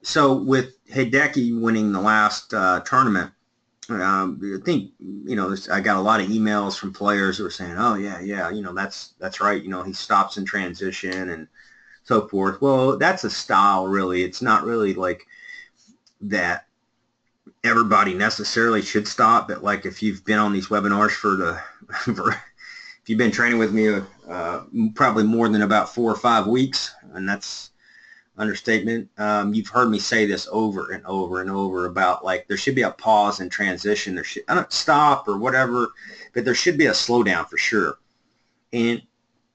So with Hideki winning the last tournament, I think, I got a lot of emails from players who were saying, "Oh yeah, yeah, that's right. He stops in transition and so forth." Well, that's a style, really. It's not really like that everybody necessarily should stop. But like if you've been on these webinars for if you've been training with me, probably more than about 4 or 5 weeks, and that's understatement. You've heard me say this over and over and over about like there should be a pause in transition. There should, I don't stop or whatever, but there should be a slowdown for sure. And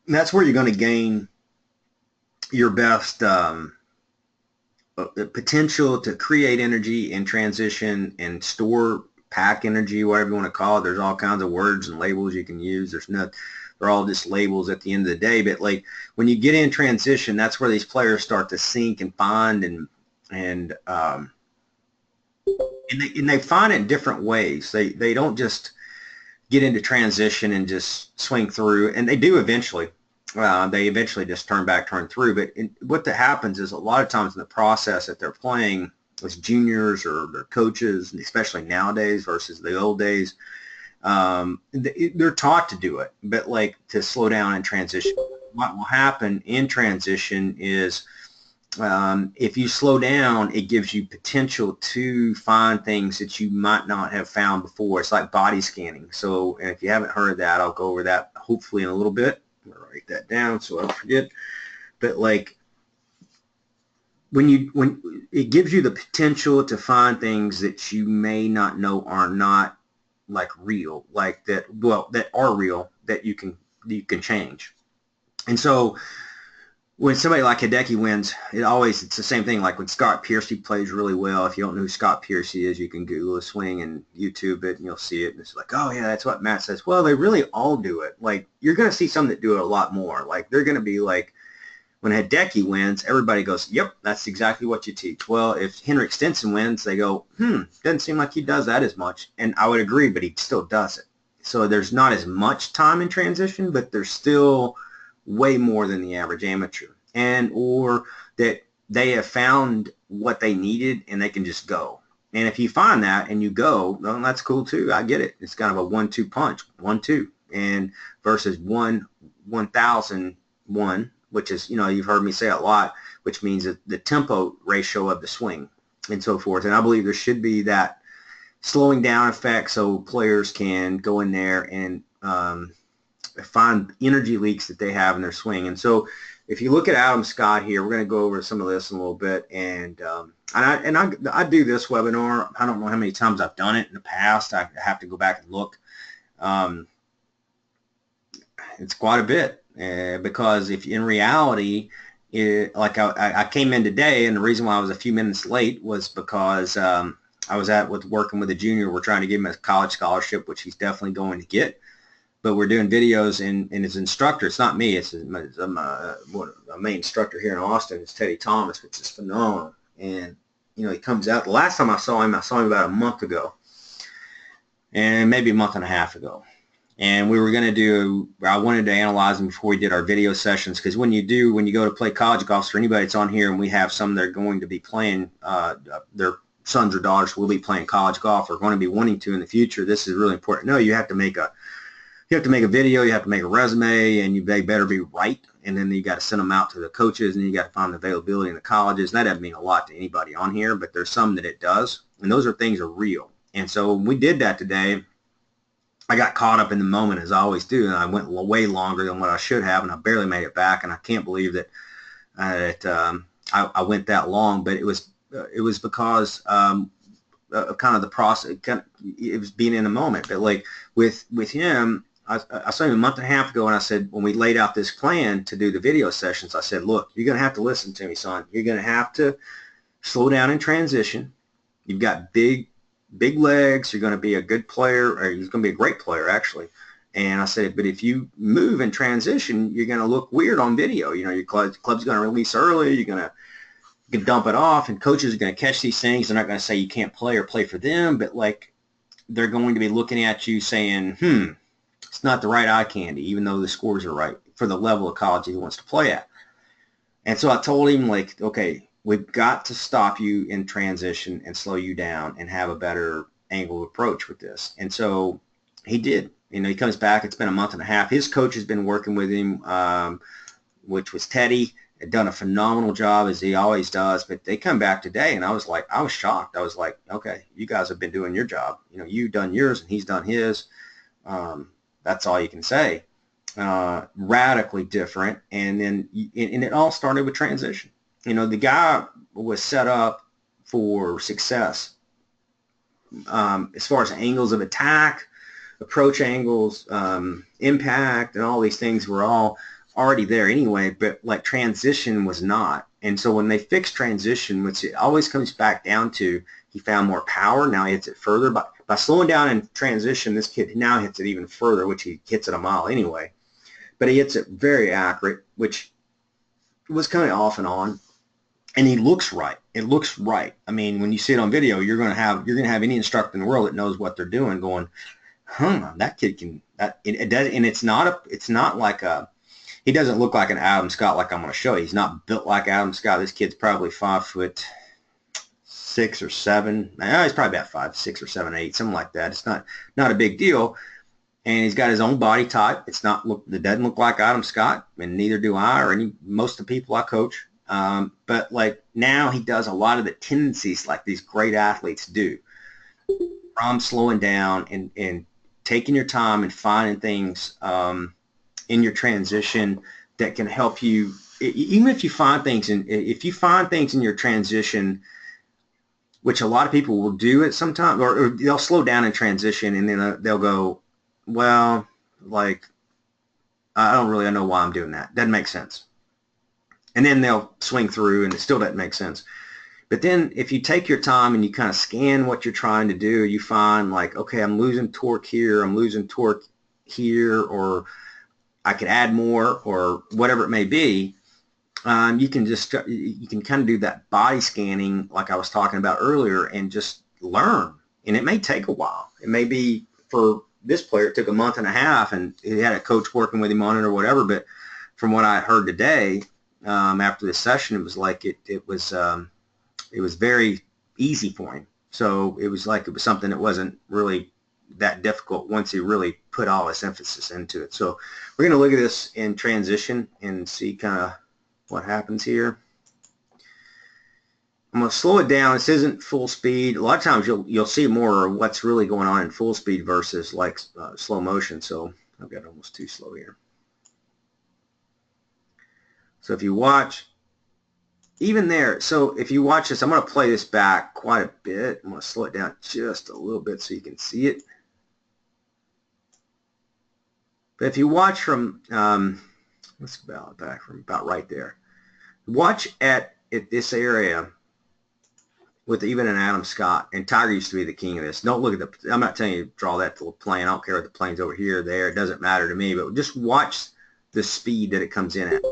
that's where you're going to gain your best potential to create energy in transition and store pack energy, whatever you want to call it. There's all kinds of words and labels you can use. They're all just labels at the end of the day. But like when you get in transition, that's where these players start to sink and find and um, and they find it in different ways. They don't just get into transition and just swing through, and they do eventually. They eventually just turn through. But what that happens is a lot of times in the process that they're playing as juniors or their coaches, and especially nowadays versus the old days, they're taught to do it, but like to slow down in transition. What will happen in transition is if you slow down, it gives you potential to find things that you might not have found before. It's like body scanning. So, and if you haven't heard that, I'll go over that hopefully in a little bit. I'm gonna write that down so I don't forget. But like when it gives you the potential to find things that you may not know are not like real, like that, well, that are real that you can change. And so when somebody like Hideki wins, it's the same thing. Like when Scott Piercy plays really well. If you don't know who Scott Piercy is, you can Google a swing and YouTube it, and you'll see it. And it's like, oh yeah, that's what Matt says. Well, they really all do it. Like you're going to see some that do it a lot more. Like they're going to be like, when Hideki wins, everybody goes, yep, that's exactly what you teach. Well, if Henrik Stenson wins, they go, doesn't seem like he does that as much. And I would agree, but he still does it. So there's not as much time in transition, but there's still way more than the average amateur. And or that they have found what they needed and they can just go. And if you find that and you go, well, that's cool too. I get it. It's kind of a 1-2 punch, 1-2, and versus 1,001, which is, you've heard me say a lot, which means that the tempo ratio of the swing and so forth. And I believe there should be that slowing down effect so players can go in there and find energy leaks that they have in their swing. And so if you look at Adam Scott here, we're going to go over some of this in a little bit. And I do this webinar. I don't know how many times I've done it in the past. I have to go back and look. It's quite a bit because if in reality, like I came in today, and the reason why I was a few minutes late was because I was working with a junior. We're trying to give him a college scholarship, which he's definitely going to get. But we're doing videos, and his instructor, it's not me, it's a main instructor here in Austin, it's Teddy Thomas, which is phenomenal. And, he comes out. The last time I saw him about a month ago, and maybe a month and a half ago. And we were going to I wanted to analyze them before we did our video sessions, because when you go to play college golf, for anybody that's on here, and we have some that are going to be playing, their sons or daughters will be playing college golf or going to be wanting to in the future, this is really important. No, you have to make a video, you have to make a resume, and they better be right. And then you got to send them out to the coaches, and you got to find the availability in the colleges. And that doesn't mean a lot to anybody on here, but there's some that it does. And those are things that are real. And so when we did that today, I got caught up in the moment, as I always do, and I went way longer than what I should have, and I barely made it back. And I can't believe that I went that long, but it was because kind of the process. It was being in the moment. But like with him, I saw him a month and a half ago, and I said, when we laid out this plan to do the video sessions, I said, look, you're going to have to listen to me, son. You're going to have to slow down in transition. You've got big legs. You're going to be a good player, or you're going to be a great player, actually. And I said, but if you move in transition, you're going to look weird on video. Your club's going to release early. You're going to dump it off, and coaches are going to catch these things. They're not going to say you can't play or play for them, but like they're going to be looking at you saying, it's not the right eye candy, even though the scores are right for the level of college he wants to play at. And so I told him, like, okay, we've got to stop you in transition and slow you down and have a better angle approach with this. And so he did. You know, he comes back. It's been a month and a half. His coach has been working with him, which was Teddy. Had done a phenomenal job, as he always does. But they come back today, and I was shocked. I was like, okay, you guys have been doing your job. You know, you've done yours, and he's done his. That's all you can say. Radically different. And then, and it all started with transition. You know, the guy was set up for success as far as angles of attack, approach angles, impact, and all these things were all already there anyway, but like transition was not. And so when they fixed transition, which it always comes back down to, he found more power. Now he hits it further. But by slowing down in transition, this kid now hits it even further, which he hits it a mile anyway. But he hits it very accurate, which was kind of off and on. And he looks right. It looks right. I mean, when you see it on video, you're going to have any instructor in the world that knows what they're doing going, that kid can, that it does. And it's not like he doesn't look like an Adam Scott like I'm going to show you. He's not built like Adam Scott. This kid's probably 5'6" or 7. He's probably about 5'6" or 7, 8, something like that. It's not a big deal. And he's got his own body type. It doesn't look like Adam Scott, and neither do I or most of the people I coach. But like now he does a lot of the tendencies like these great athletes do, from slowing down and taking your time and finding things in your transition that can help you. Even if you find things in your transition, which a lot of people will do it sometimes, or they'll slow down in transition and then they'll go, well, like, I don't really know why I'm doing that. Doesn't make sense. And then they'll swing through and it still doesn't make sense. But then if you take your time and you kind of scan what you're trying to do, you find like, okay, I'm losing torque here, I'm losing torque here, or I could add more, or whatever it may be. You can kind of do that body scanning like I was talking about earlier and just learn. And it may take a while. It may be, for this player, it took a month and a half and he had a coach working with him on it or whatever. But from what I heard today, after this session, it was like it was very easy for him. So it was like it was something that wasn't really that difficult once he really put all this emphasis into it. So we're going to look at this in transition and see kind of what happens here. I'm going to slow it down. This isn't full speed. A lot of times you'll see more of what's really going on in full speed versus like slow motion. So I've got almost too slow here. So if you watch, even there, so if you watch this, I'm going to play this back quite a bit. I'm going to slow it down just a little bit so you can see it. But if you watch from, let's go back from about right there. Watch at this area with even an Adam Scott, and Tiger used to be the king of this. Don't look at I'm not telling you to draw that to the plane. I don't care if the plane's over here or there. It doesn't matter to me, but just watch the speed that it comes in at.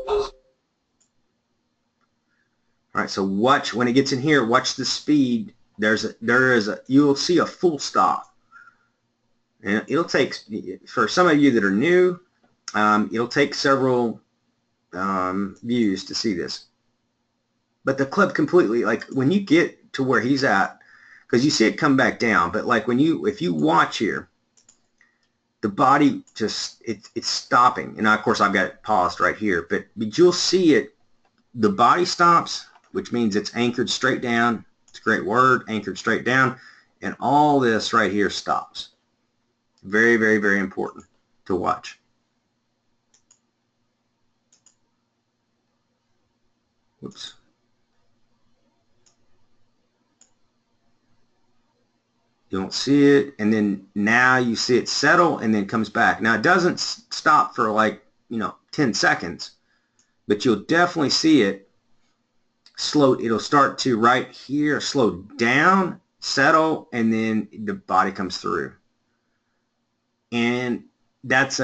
All right, so watch when it gets in here. Watch the speed. You'll see a full stop, and it'll take, for some of you that are new, it'll take several views to see this. But the clip completely, like when you get to where he's at, because you see it come back down, but like if you watch here, the body just it's stopping, and of course I've got it paused right here, but you'll see it. The body stops, which means it's anchored straight down. It's a great word, anchored straight down. And all this right here stops. Very, very, very important to watch. Whoops. You don't see it, and then now you see it settle and then comes back. Now it doesn't stop for like, 10 seconds, but you'll definitely see it slow. It'll start to right here, slow down, settle, and then the body comes through. And that's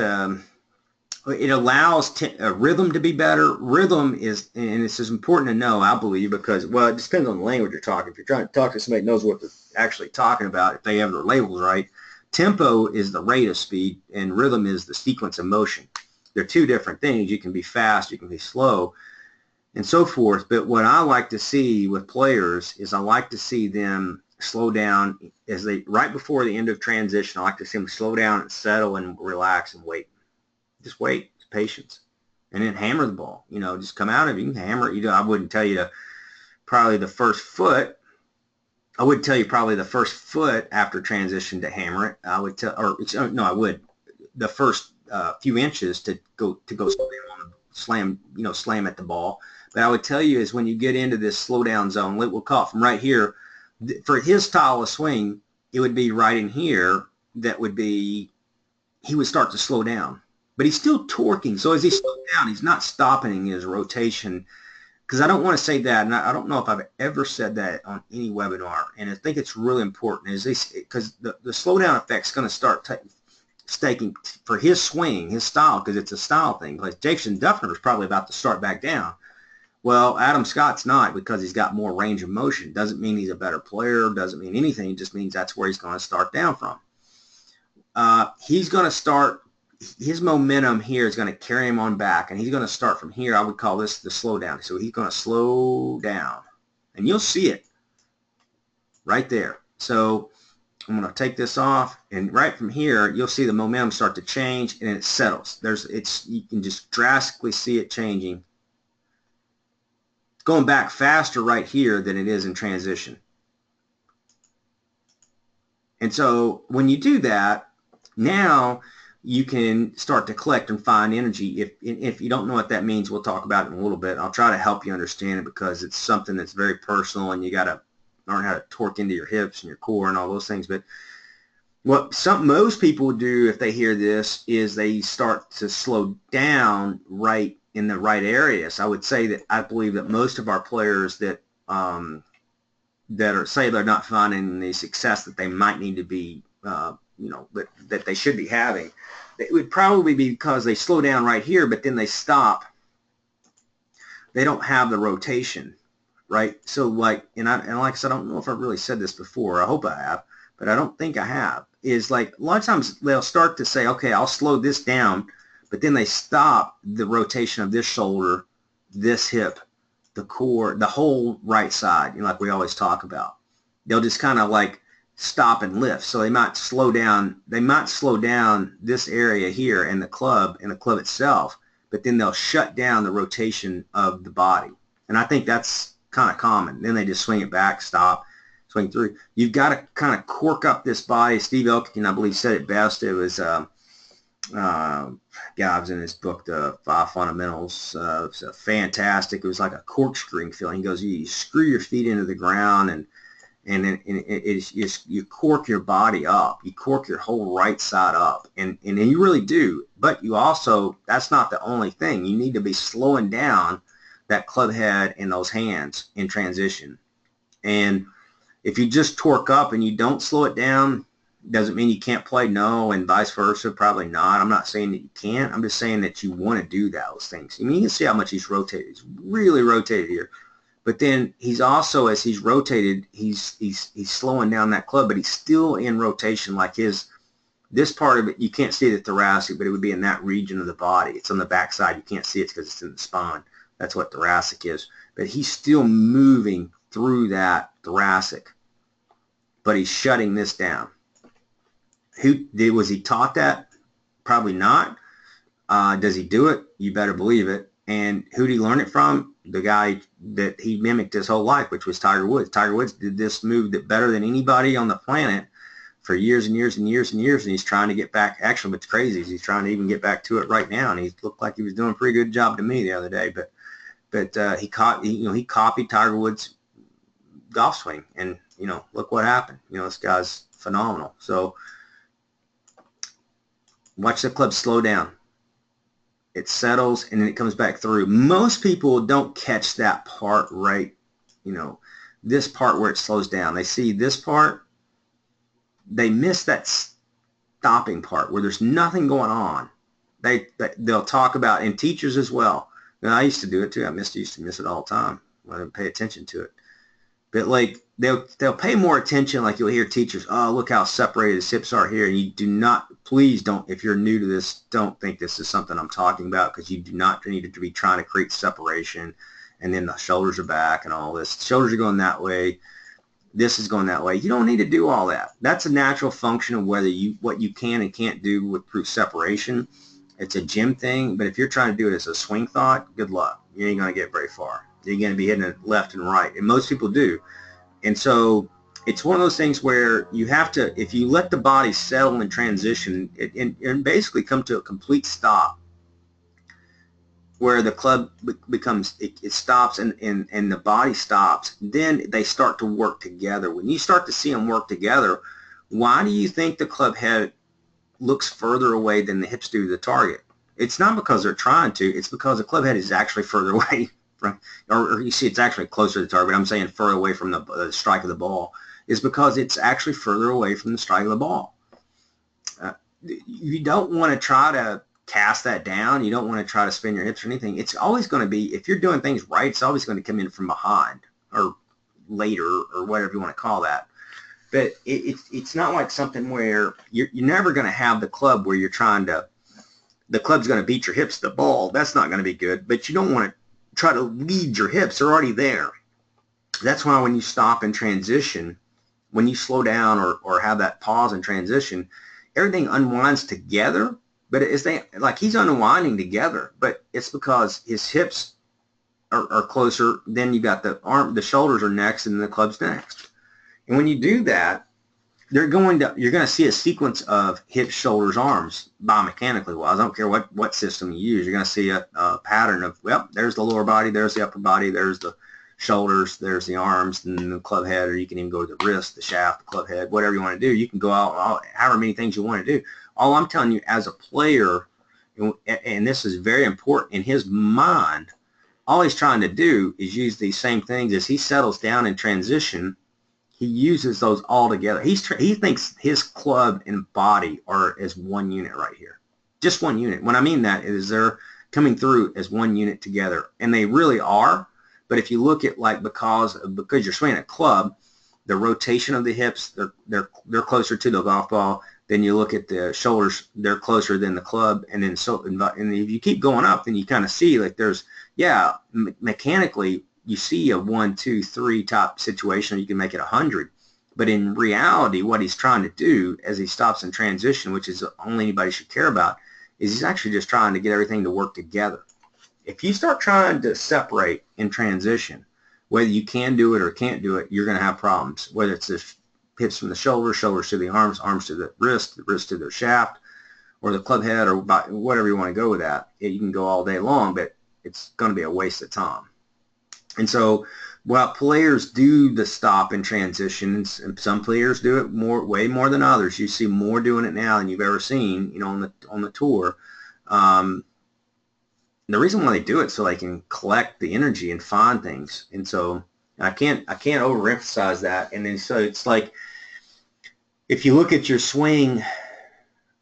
it allows a rhythm to be better. Rhythm is, and this is important to know, I believe, because, well, it depends on the language you're talking. If you're trying to talk to somebody that knows what they're actually talking about, if they have their labels right, tempo is the rate of speed, and rhythm is the sequence of motion. They're two different things. You can be fast, you can be slow. and so forth. But what I like to see with players is I like to see them slow down as they, right before the end of transition. I like to see them slow down and settle and relax and wait. Just wait. It's patience. And then hammer the ball. Just come out of it. You can hammer it. I wouldn't tell you to probably the first foot. I would tell you probably the first foot after transition to hammer it. I would tell, or no, I would the first few inches to go slam at the ball. But I would tell you is when you get into this slow down zone, we'll call it from right here. For his style of swing, it would be right in here. That would be, he would start to slow down, but he's still torquing. So as he slows down, he's not stopping his rotation. Because I don't want to say that, and I don't know if I've ever said that on any webinar, and I think it's really important, because the slowdown effect is going to start staking for his swing, his style, because it's a style thing. Like Jason Duffner is probably about to start back down. Well, Adam Scott's not, because he's got more range of motion. Doesn't mean he's a better player, doesn't mean anything. It just means that's where he's going to start down from. He's going to start, his momentum here is going to carry him on back, and he's going to start from here. I would call this the slow down. So he's going to slow down, and you'll see it right there. So I'm going to take this off, and right from here, you'll see the momentum start to change, and it settles. You can just drastically see it changing. It's going back faster right here than it is in transition. And so when you do that, now you can start to collect and find energy. If you don't know what that means, we'll talk about it in a little bit. I'll try to help you understand it, because it's something that's very personal, and you got to learn how to torque into your hips and your core and all those things. But what most people do if they hear this is they start to slow down right in the right areas. I would say that I believe that most of our players that say they're not finding the success that they might need to be, that they should be having, it would probably be because they slow down right here, but then they stop. They don't have the rotation, right? So like, and like I said, I don't know if I've really said this before. I hope I have, but I don't think I have. Is like a lot of times they'll start to say, okay, I'll slow this down, but then they stop the rotation of this shoulder, this hip, the core, the whole right side, like we always talk about. They'll just kind of like stop and lift. So they might slow down. They might slow down this area here in the club itself, but then they'll shut down the rotation of the body. And I think that's kind of common. Then they just swing it back, stop, swing through. You've got to kind of cork up this body. Steve Elkin, I believe, said it best. It was Gav's in his book, The Five Fundamentals. It's fantastic. It was like a corkscrewing feeling. He goes, you screw your feet into the ground, and you cork your body up. You cork your whole right side up, and you really do. But you also, that's not the only thing. You need to be slowing down that club head and those hands in transition. And if you just torque up and you don't slow it down, doesn't mean you can't play. No, and vice versa, probably not. I'm not saying that you can't. I'm just saying that you want to do those things. I mean, you can see how much he's rotated. He's really rotated here. But then he's also, as he's rotated, he's slowing down that club, but he's still in rotation. Like this part of it, you can't see the thoracic, but it would be in that region of the body. It's on the back side. You can't see it because it's in the spine. That's what thoracic is. But he's still moving through that thoracic, but he's shutting this down. Was he taught that? Probably not. Does he do it? You better believe it. And who did he learn it from? The guy that he mimicked his whole life, which was Tiger Woods. Tiger Woods did this move better than anybody on the planet for years and years and years and years, and he's trying to get back. Actually, what's crazy is he's trying to even get back to it right now, and he looked like he was doing a pretty good job to me the other day. But he copied Tiger Woods' golf swing, and look what happened. This guy's phenomenal. So watch the club slow down. It settles, and then it comes back through. Most people don't catch that part right, this part where it slows down. They see this part. They miss that stopping part where there's nothing going on. They'll talk about, and teachers as well. I used to do it too. I used to miss it all the time. I didn't pay attention to it. But like they'll pay more attention. Like you'll hear teachers, oh, look how separated his hips are here. And you do not, please don't, if you're new to this, don't think this is something I'm talking about, because you do not need to be trying to create separation and then the shoulders are back and all this. Shoulders are going that way. This is going that way. You don't need to do all that. That's a natural function of what you can and can't do with proof separation. It's a gym thing, but if you're trying to do it as a swing thought, good luck. You ain't going to get very far. You're going to be hitting it left and right, and most people do. And so it's one of those things where you have to, if you let the body settle and transition and basically come to a complete stop, where the club becomes, it stops and the body stops, then they start to work together. When you start to see them work together, why do you think the club head looks further away than the hips do to the target? It's not because they're trying to, it's because the club head is actually further away from, or you see it's actually closer to the target, but I'm saying further away from the strike of the ball, is because it's actually further away from the strike of the ball. You don't want to try to cast that down. You don't want to try to spin your hips or anything. It's always going to be, if you're doing things right, it's always going to come in from behind or later or whatever you want to call that. But it's not like something where you're never going to have the club where you're trying to, the club's going to beat your hips to the ball. That's not going to be good. But you don't want to try to lead your hips. They're already there. That's why when you stop and transition, when you slow down or have that pause and transition, everything unwinds together. But it's like he's unwinding together, but it's because his hips are closer. Then you got the arm, the shoulders are next, and the club's next. And when you do that, you're going to see a sequence of hips, shoulders, arms, biomechanically wise. I don't care what system you use. You're going to see a pattern of, well, there's the lower body, there's the upper body, there's the shoulders, there's the arms, and the club head, or you can even go to the wrist, the shaft, the club head, whatever you want to do. You can go out however many things you want to do. All I'm telling you, as a player, and this is very important, in his mind, all he's trying to do is use these same things. As he settles down in transition, he uses those all together. He thinks his club and body are as one unit right here. Just one unit. When I mean that is they're coming through as one unit together, and they really are. But if you look at, like, because you're swinging a club, the rotation of the hips, they're closer to the golf ball. Then you look at the shoulders, they're closer than the club. And then and if you keep going up, then you kind of see, like, there's, yeah, mechanically you see a 1, 2, 3 top situation. You can make it 100. But in reality, what he's trying to do as he stops in transition, which is only anybody should care about, is he's actually just trying to get everything to work together. If you start trying to separate in transition, whether you can do it or can't do it, you're going to have problems. Whether it's the hips from the shoulders, shoulders to the arms, arms to the wrist to the shaft, or the club head, or whatever you want to go with that. You can go all day long, but it's going to be a waste of time. And so while players do the stop and transitions, and some players do it way more than others. You see more doing it now than you've ever seen, you know, on the tour. The reason why they do it so they can collect the energy and find things. And so I can't overemphasize that. And then so it's like, if you look at your swing,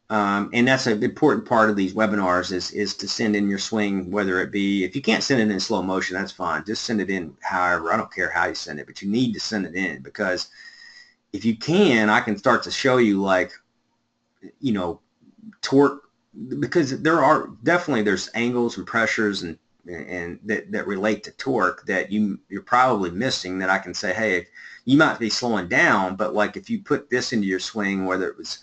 and that's an important part of these webinars is to send in your swing, whether it be, if you can't send it in slow motion, that's fine. Just send it in however. I don't care how you send it, but you need to send it in, because if you can, I can start to show you, like, you know, torque, because there's angles and pressures and that relate to torque that you're probably missing, that I can say, hey, you might be slowing down, but like if you put this into your swing, whether it was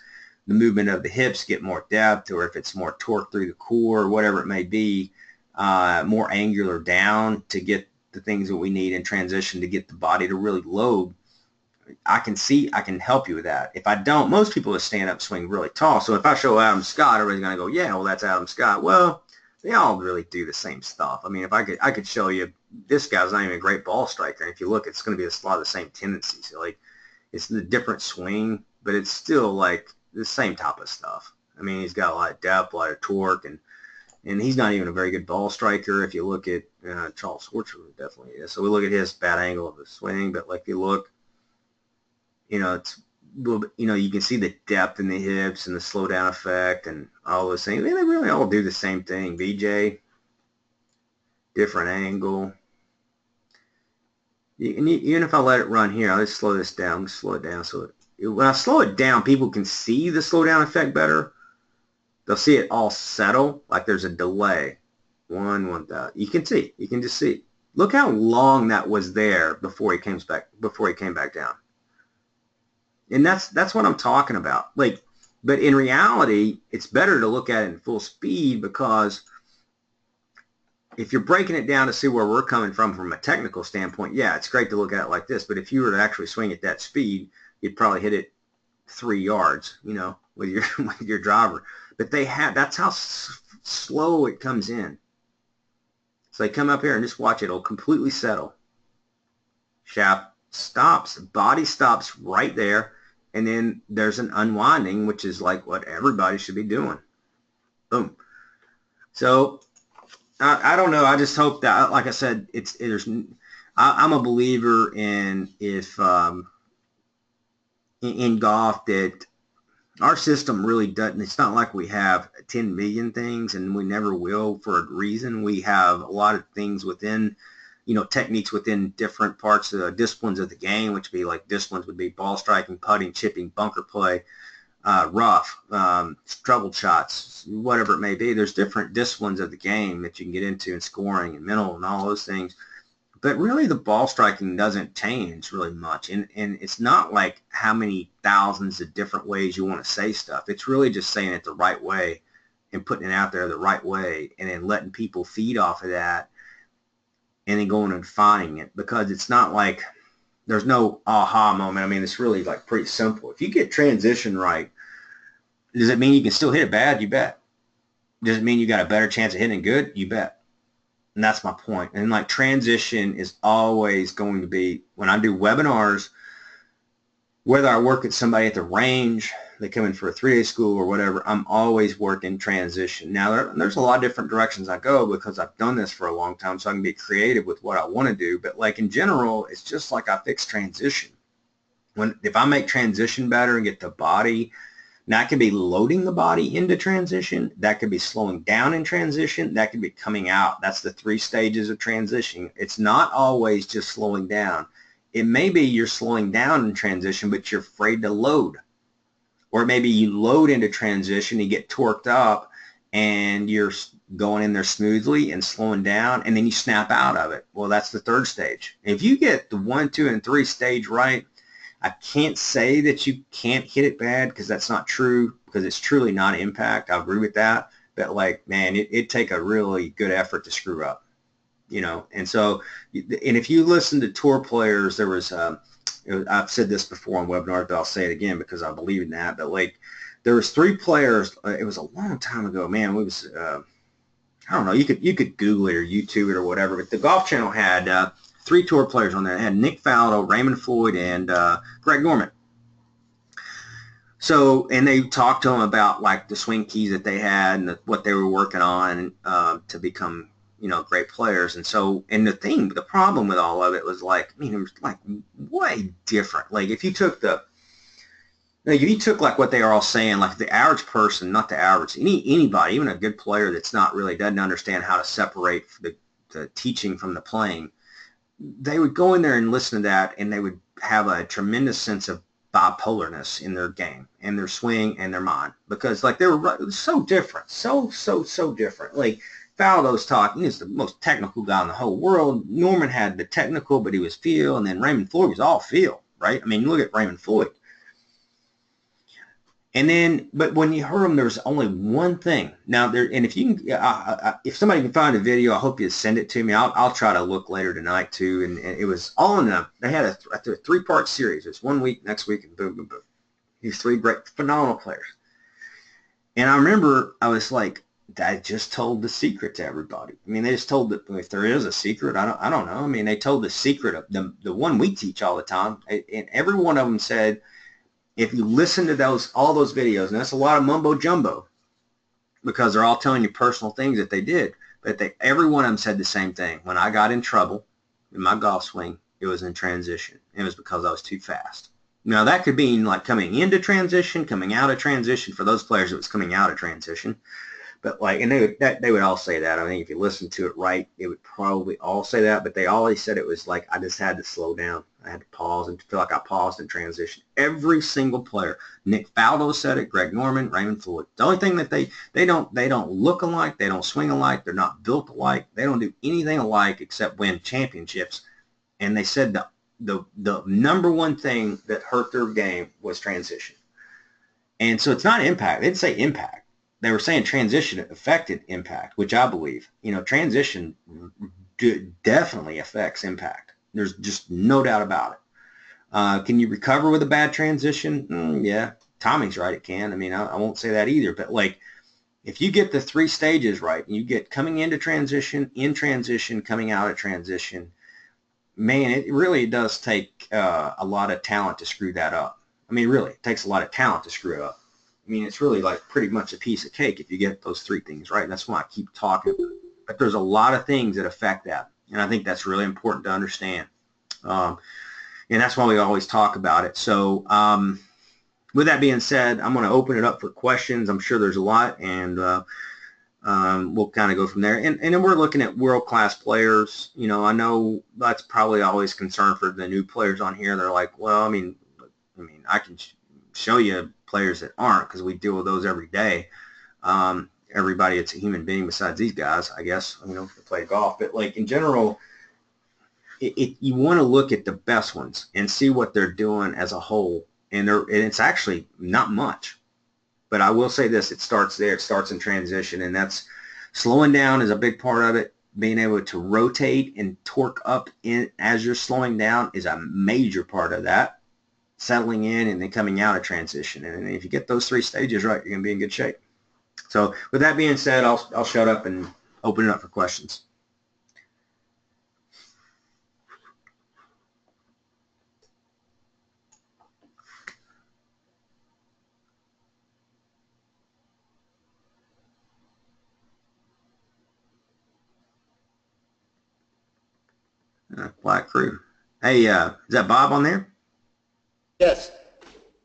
the movement of the hips get more depth, or if it's more torque through the core, or whatever it may be, more angular down to get the things that we need in transition to get the body to really load, I can help you with that. If I don't, most people will stand up swing really tall. So if I show Adam Scott, everybody's going to go, yeah, well, that's Adam Scott. Well, they all really do the same stuff. I mean, if I could show you, this guy's not even a great ball striker. And if you look, it's going to be a lot of the same tendencies. Like, it's the different swing, but it's still like the same type of stuff. I mean, he's got a lot of depth, a lot of torque, and he's not even a very good ball striker. If you look at Charles Schwartz, definitely is. So we look at his bad angle of the swing, but like you look, you know, it's a little bit, you know, you can see the depth in the hips and the slow down effect and all those things. I mean, they really all do the same thing. BJ, different angle. Even if I let it run here, I'll just slow this down. Slow it down so when I slow it down, people can see the slow down effect better. They'll see it all settle, like there's a delay. You can see. You can just see. Look how long that was there before he came back down. And that's what I'm talking about. Like, but in reality, it's better to look at it in full speed, because if you're breaking it down to see where we're coming from a technical standpoint, yeah, it's great to look at it like this. But if you were to actually swing at that speed, you'd probably hit it 3 yards, with your with your driver. But that's how slow it comes in. So they come up here and just watch it. It'll completely settle. Shaft stops, body stops right there, and then there's an unwinding, which is like what everybody should be doing. Boom. So I don't know. I just hope that, like I said, I'm a believer in in golf that our system really doesn't. It's not like we have 10 million things, and we never will for a reason. We have a lot of things within, techniques within different parts of the disciplines of the game, which disciplines would be ball striking, putting, chipping, bunker play, rough, troubled shots, whatever it may be. There's different disciplines of the game that you can get into, and scoring and mental and all those things. But really, the ball striking doesn't change really much. And it's not like how many thousands of different ways you want to say stuff. It's really just saying it the right way and putting it out there the right way, and then letting people feed off of that, and then going and defining it. Because it's not like there's no aha moment. I mean, it's really like pretty simple. If you get transition right, does it mean you can still hit it bad? You bet. Does it mean you got a better chance of hitting it good? You bet. And that's my point. And like, transition is always going to be, when I do webinars, whether I work with somebody at the range, they come in for a 3-day school or whatever, I'm always working transition. Now, there's a lot of different directions I go, because I've done this for a long time, so I can be creative with what I want to do. But like, in general, it's just like I fix transition. If I make transition better and get the body, now, it could be loading the body into transition. That could be slowing down in transition. That could be coming out. That's the 3 stages of transition. It's not always just slowing down. It may be you're slowing down in transition, but you're afraid to load. Or maybe you load into transition, you get torqued up, and you're going in there smoothly and slowing down, and then you snap out of it. Well, that's the 3rd stage. If you get the 1, 2, and 3 stage right, I can't say that you can't hit it bad, because that's not true, because it's truly not impact. I agree with that. But like, man, it'd take a really good effort to screw up, And so, and if you listen to tour players, there was, I've said this before on webinars, but I'll say it again because I believe in that. But like, there was 3 players. It was a long time ago, man. It was, I don't know. You could Google it or YouTube it or whatever. But the Golf Channel had 3 tour players on there. They had Nick Faldo, Raymond Floyd, and Greg Norman. So, and they talked to them about like the swing keys that they had and what they were working on to become, great players. And so, and the problem with all of it was like, it was like way different. Like, if you took like what they are all saying, like the average person, not the average, anybody, even a good player that's not really, doesn't understand how to separate the teaching from the playing, they would go in there and listen to that, and they would have a tremendous sense of bipolarness in their game and their swing and their mind, because like they were so different, so different. Like, Faldo's talking, he's the most technical guy in the whole world. Norman had the technical, but he was feel, and then Raymond Floyd was all feel, right? I mean, look at Raymond Floyd. And then, but when you heard them, there was only one thing. Now, and if you can, if somebody can find a video, I hope you send it to me. I'll try to look later tonight too. And it was all in them. They had a 3-part series. It's 1 week, next week, and boom, boom, boom. These 3 great, phenomenal players. And I remember I was like, I just told the secret to everybody. I mean, they just told that, if there is a secret, I don't know. I mean, they told the secret of the one we teach all the time, and every one of them said, if you listen to all those videos, and that's a lot of mumbo jumbo, because they're all telling you personal things that they did, but every one of them said the same thing. When I got in trouble in my golf swing, it was in transition. It was because I was too fast. Now, that could mean like coming into transition, coming out of transition. For those players, it was coming out of transition. But like, and they would all say that. I think if you listen to it right, it would probably all say that. But they always said it was like, I just had to slow down. I had to pause and feel like I paused in transition. Every single player. Nick Faldo said it, Greg Norman, Raymond Floyd. The only thing that they don't look alike, they don't swing alike, they're not built alike, they don't do anything alike except win championships. And they said the number one thing that hurt their game was transition. And so it's not impact. They didn't say impact. They were saying transition affected impact, which I believe. Transition definitely affects impact. There's just no doubt about it. Can you recover with a bad transition? Yeah, timing's right. It can. I mean, I won't say that either. But like, if you get the 3 stages right, and you get coming into transition, in transition, coming out of transition, man, it really does take a lot of talent to screw that up. I mean, really, it takes a lot of talent to screw it up. I mean, it's really like pretty much a piece of cake if you get those 3 things right. And that's why I keep talking. But there's a lot of things that affect that. And I think that's really important to understand. And that's why we always talk about it. So with that being said, I'm going to open it up for questions. I'm sure there's a lot, and we'll kind of go from there. And then we're looking at world-class players. I know that's probably always concern for the new players on here. They're like, well, I mean, I can show you players that aren't, because we deal with those every day. Everybody, it's a human being besides these guys, I guess, to play golf. But like in general, you want to look at the best ones and see what they're doing as a whole. And it's actually not much. But I will say this, it starts there. It starts in transition, and that's slowing down is a big part of it. Being able to rotate and torque up as you're slowing down is a major part of that. Settling in and then coming out of transition. And if you get those 3 stages right, you're going to be in good shape. So with that being said, I'll shut up and open it up for questions. Black crew. Hey, is that Bob on there? Yes.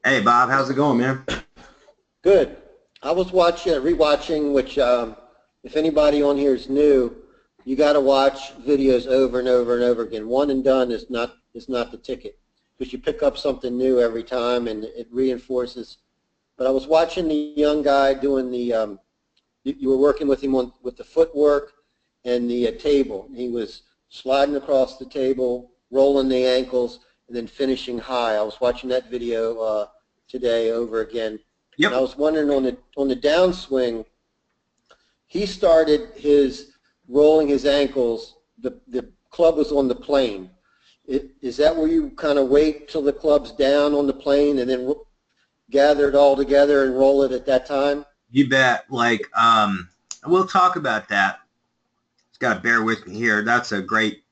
Hey, Bob, how's it going, man? Good. I was rewatching, which if anybody on here is new, you got to watch videos over and over and over again. One and done is not the ticket, because you pick up something new every time and it reinforces. But I was watching the young guy doing the, you were working with him with the footwork and the table. He was sliding across the table, rolling the ankles, and then finishing high. I was watching that video today over again. Yep. And I was wondering on the downswing, he started his rolling his ankles. The club was on the plane. Is that where you kind of wait till the club's down on the plane and then gather it all together and roll it at that time? You bet. Like, we'll talk about that. Just got to bear with me here. That's a great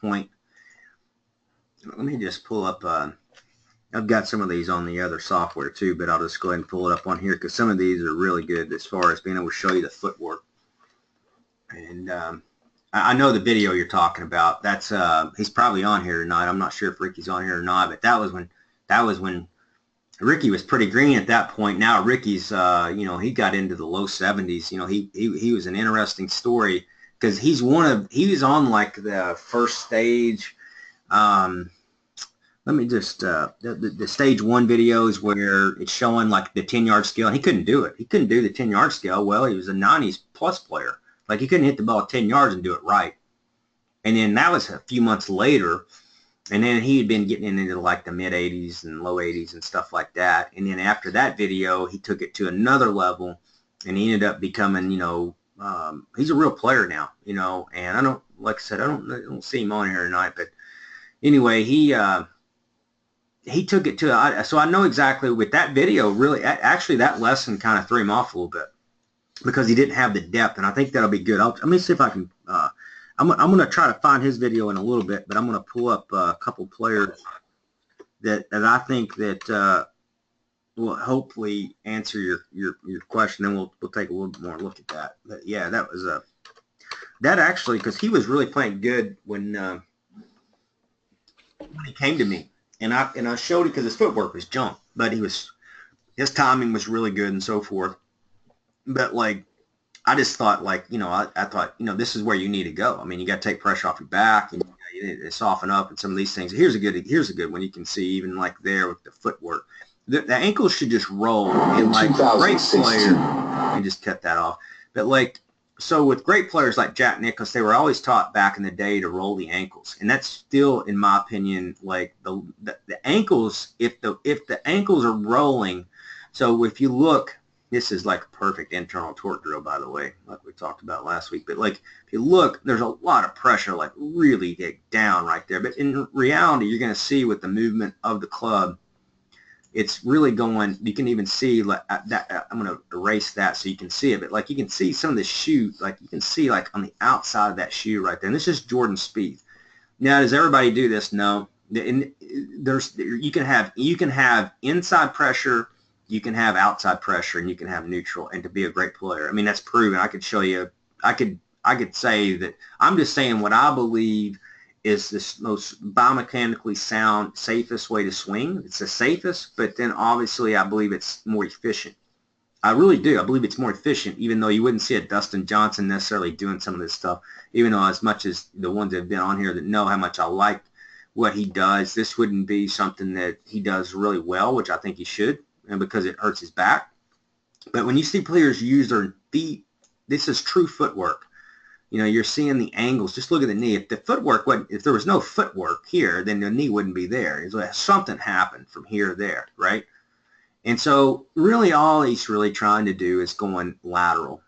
point. Let me just pull up. I've got some of these on the other software too, but I'll just go ahead and pull it up on here because some of these are really good as far as being able to show you the footwork. And I know the video you're talking about. That's he's probably on here tonight. I'm not sure if Ricky's on here or not, but that was when Ricky was pretty green at that point. Now Ricky's he got into the low 70s. He was an interesting story because he was on like the first stage. Let me just, the stage 1 videos where it's showing like the 10-yard scale. And he couldn't do it. He couldn't do the 10-yard scale. Well, he was a 90s plus player. Like he couldn't hit the ball 10 yards and do it right. And then that was a few months later. And then he had been getting into like the mid 80s and low 80s and stuff like that. And then after that video, he took it to another level and he ended up becoming, he's a real player now, and I don't, like I said, I don't see him on here tonight, but anyway, he took it to, so I know exactly with that video, really, actually that lesson kind of threw him off a little bit because he didn't have the depth, and I think that'll be good. Let me see if I can, I'm going to try to find his video in a little bit, but I'm going to pull up a couple players that I think that will hopefully answer your question, and we'll take a little bit more look at that. But yeah, that was that actually, because he was really playing good when he came to me. And I showed it because his footwork was junk, but his timing was really good and so forth. But like, I just thought like, I thought, this is where you need to go. I mean, you got to take pressure off your back and you They soften up and some of these things. Here's a good one you can see even like there with the footwork. The ankles should just roll. And like great player, let me just cut that off. But like, so with great players like Jack Nicklaus, they were always taught back in the day to roll the ankles, and that's still, in my opinion, like the ankles. If the ankles are rolling, so if you look, this is like a perfect internal torque drill, by the way, like we talked about last week. But like if you look, there's a lot of pressure, like really get down right there. But in reality, you're going to see with the movement of the club, it's really going, you can even see like that. I'm going to erase that so you can see it, but like you can see some of the shoe, like you can see like on the outside of that shoe right there. And this is Jordan Spieth. Now, does everybody do this? No. You can have inside pressure, you can have outside pressure, and you can have neutral, and to be a great player. I mean, that's proven. I could show you, I could say that. I'm just saying what I believe is the most biomechanically sound, safest way to swing. It's the safest, but then obviously I believe it's more efficient. I really do. I believe it's more efficient, even though you wouldn't see a Dustin Johnson necessarily doing some of this stuff, even though as much as the ones that have been on here that know how much I like what he does, this wouldn't be something that he does really well, which I think he should, and because it hurts his back. But when you see players use their feet, this is true footwork. You know, you're seeing the angles. Just look at the knee. If the footwork wasn't, if there was no footwork here, then the knee wouldn't be there. It's like something happened from here to there, right? And so really all he's really trying to do is going lateral,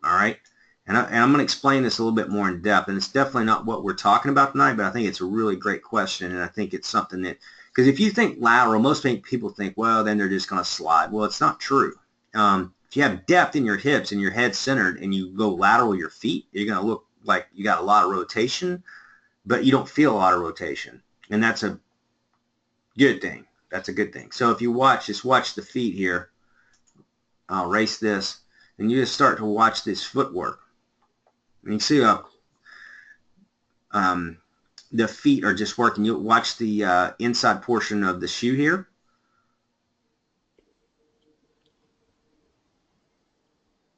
all right? And I'm going to explain this a little bit more in depth, and it's definitely not what we're talking about tonight, but I think it's a really great question, and I think it's something that, because if you think lateral, most people think, well, then they're just going to slide. Well, it's not true. If you have depth in your hips and your head centered and you go lateral with your feet, you're going to look like you got a lot of rotation, but you don't feel a lot of rotation, and that's a good thing. That's a good thing. So if you just watch the feet here. I'll erase this, and you just start to watch this footwork. And you see how the feet are just working. You watch the inside portion of the shoe here.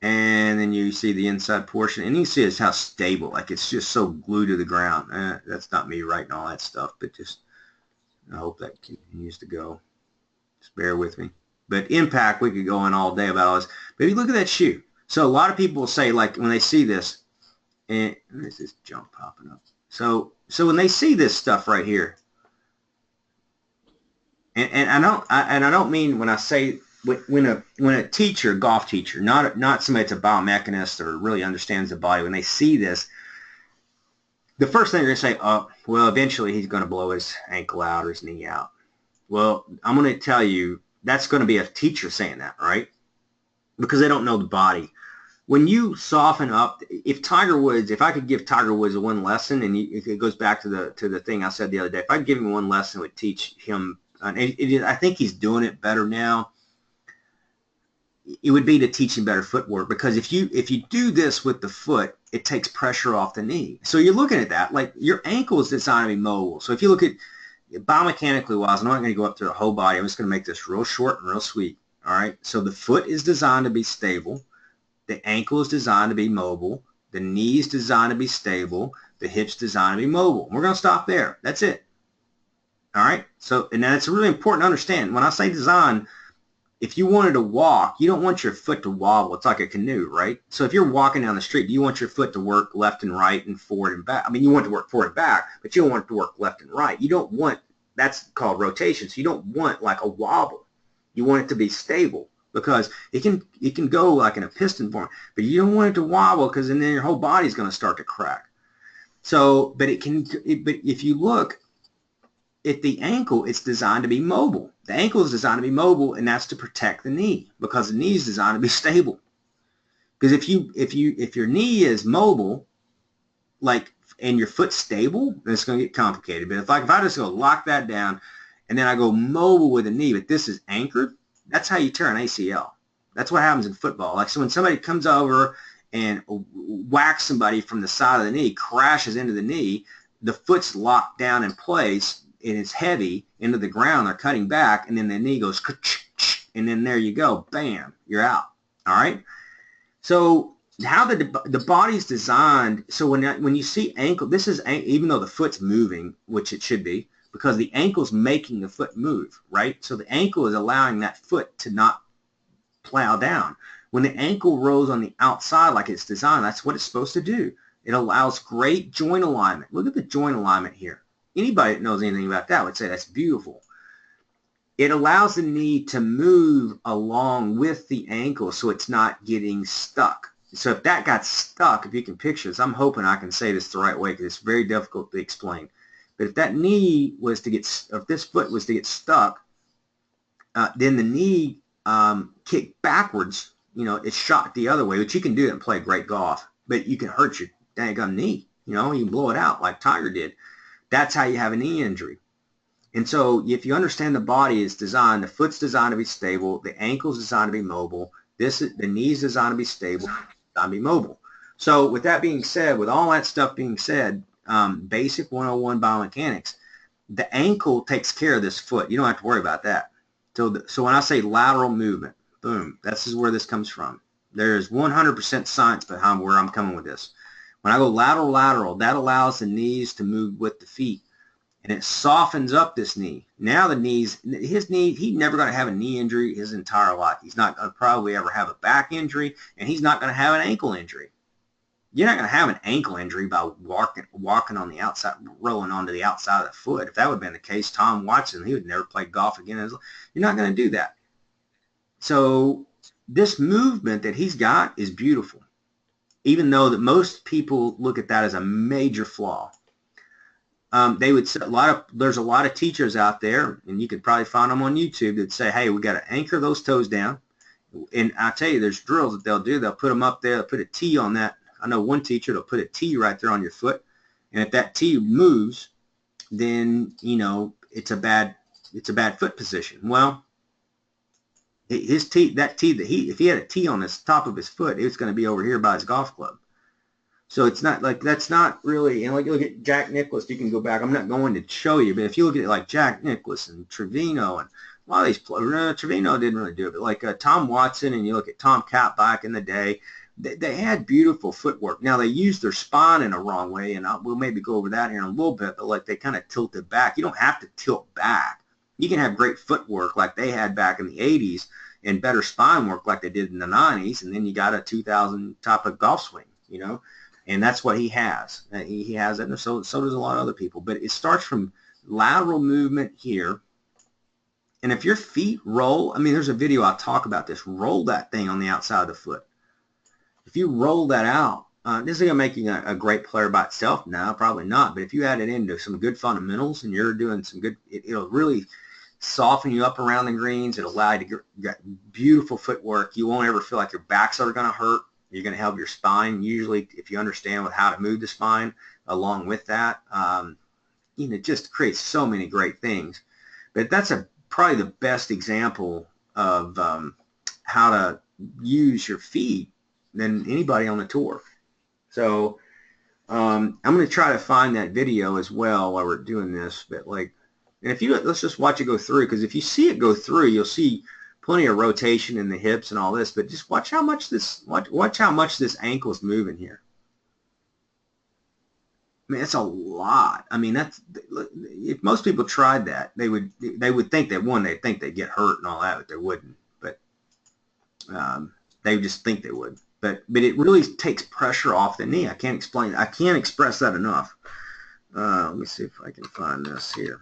And then you see the inside portion, and you see it's how stable, like it's just so glued to the ground. That's not me writing all that stuff, but just I hope that continues to go. Just bear with me. But impact, we could go on all day about all this. But if you look at that shoe, so a lot of people will say, like when they see this, and there's this junk popping up. So when they see this stuff right here, and I don't mean when I say when a teacher, golf teacher, not somebody that's a biomechanist or really understands the body, when they see this, the first thing they're going to say, oh, well, eventually he's going to blow his ankle out or his knee out. Well, I'm going to tell you, that's going to be a teacher saying that, right? Because they don't know the body. When you soften up, if I could give Tiger Woods one lesson, and it goes back to the thing I said the other day, if I could give him one lesson, it would teach him, and I think he's doing it better now, it would be to teach him better footwork, because if you do this with the foot, it takes pressure off the knee. So you're looking at that, like your ankle is designed to be mobile. So if you look at biomechanically wise, I'm not going to go up through the whole body. I'm just going to make this real short and real sweet. All right. So the foot is designed to be stable. The ankle is designed to be mobile. The knee is designed to be stable. The hip's designed to be mobile. We're going to stop there. That's it. All right. So, and that's really important to understand. When I say design, if you wanted to walk, you don't want your foot to wobble. It's like a canoe, right? So if you're walking down the street, you want your foot to work left and right and forward and back. I mean, you want it to work forward and back, but you don't want it to work left and right. You don't want, that's called rotation. So you don't want like a wobble. You want it to be stable, because it can go like in a piston form, but you don't want it to wobble, because then your whole body's going to start to crack. So, but if you look at the ankle, it's designed to be mobile. The ankle is designed to be mobile, and that's to protect the knee, because the knee is designed to be stable. Because if your knee is mobile, like, and your foot's stable, then it's going to get complicated. But if I just go lock that down, and then I go mobile with the knee, but this is anchored, that's how you tear an ACL. That's what happens in football. Like, so when somebody comes over and whacks somebody from the side of the knee, crashes into the knee, the foot's locked down in place, and it's heavy into the ground. They're cutting back, and then the knee goes, and then there you go, bam, you're out. All right. So how the body's designed. So when you see ankle, this is even though the foot's moving, which it should be, because the ankle's making the foot move, right? So the ankle is allowing that foot to not plow down. When the ankle rolls on the outside like it's designed, that's what it's supposed to do. It allows great joint alignment. Look at the joint alignment here. Anybody that knows anything about that would say that's beautiful. It allows the knee to move along with the ankle so it's not getting stuck. So if that got stuck, if you can picture this, I'm hoping I can say this the right way because it's very difficult to explain. But if that knee was to get, if this foot was to get stuck, then the knee kicked backwards, it's shot the other way, which you can do and play great golf, but you can hurt your dang knee. You can blow it out like Tiger did. That's how you have a knee injury. And so if you understand the body is designed, the foot's designed to be stable, the ankle's designed to be mobile, the knee's designed to be stable, designed to be mobile. So with that being said, with all that stuff being said, basic 101 biomechanics, the ankle takes care of this foot. You don't have to worry about that. So when I say lateral movement, boom, this is where this comes from. There is 100% science behind where I'm coming with this. When I go lateral, that allows the knees to move with the feet. And it softens up this knee. Now his knee, he's never going to have a knee injury his entire life. He's not going to probably ever have a back injury, and he's not going to have an ankle injury. You're not going to have an ankle injury by walking on the outside, rolling onto the outside of the foot. If that would have been the case, Tom Watson, he would never play golf again. You're not going to do that. So this movement that he's got is beautiful, even though that most people look at that as a major flaw. They would say there's a lot of teachers out there, and you could probably find them on YouTube that say, hey, we got to anchor those toes down. And I tell you, there's drills that they'll do. They'll put them up there, they'll put a T on that. I know one teacher, they'll put a T right there on your foot. And if that T moves, then, it's a bad foot position. Well, his T, if he had a T on the top of his foot, it's going to be over here by his golf club. So it's not like, that's not really, and like look at Jack Nicklaus, you can go back. I'm not going to show you, but if you look at it like Jack Nicklaus and Trevino and a lot of these players, Trevino didn't really do it, but like Tom Watson, and you look at Tom Cat back in the day, they had beautiful footwork. Now they used their spine in a wrong way, and we'll maybe go over that here in a little bit, but like they kind of tilted back. You don't have to tilt back. You can have great footwork like they had back in the 80s and better spine work like they did in the 90s, and then you got a 2000 type of golf swing, and that's what he has. He has it, and so does a lot of other people. But it starts from lateral movement here. And if your feet roll, there's a video I'll talk about this. Roll that thing on the outside of the foot. If you roll that out, this is going to make you a great player by itself? No, probably not. But if you add it into some good fundamentals and you're doing some good, it'll really soften you up around the greens. It'll allow you to get beautiful footwork. You won't ever feel like your back's ever going to hurt. You're going to help your spine. Usually, if you understand with how to move the spine along with that, it just creates so many great things. But that's probably the best example of how to use your feet than anybody on the tour. So I'm going to try to find that video as well while we're doing this. But and let's just watch it go through, because if you see it go through, you'll see plenty of rotation in the hips and all this, but just watch how much this ankle is moving here. It's a lot. That's, if most people tried that, they would think that they'd think they'd get hurt and all that, but they wouldn't. But they would just think they would. But it really takes pressure off the knee. I can't express that enough. Let me see if I can find this here.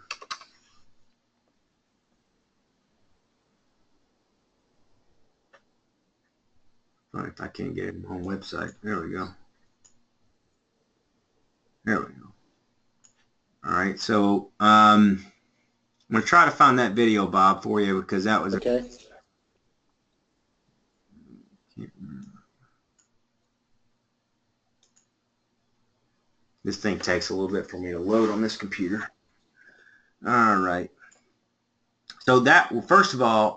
If I can't get it on website. There we go. There we go. All right, so I'm going to try to find that video, Bob, for you, because that was okay. This thing takes a little bit for me to load on this computer. All right. So first of all,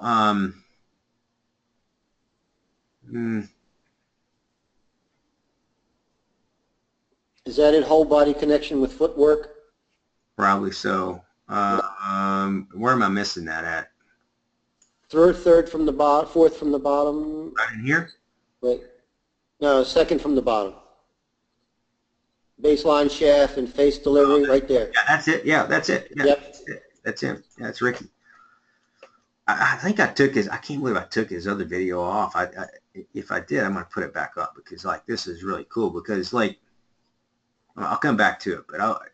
is that it, whole body connection with footwork? Probably so. Where am I missing that at? Third from the bottom, fourth from the bottom. Right in here? Wait. No, second from the bottom. Baseline shaft and face delivery right there. Yeah, that's it. Yeah, that's it. Yeah, Yep. that's him. Yeah, that's Ricky. I think I took his. I can't believe I took his other video off. If I did, I'm gonna put it back up because like this is really cool because like I'll come back to it, but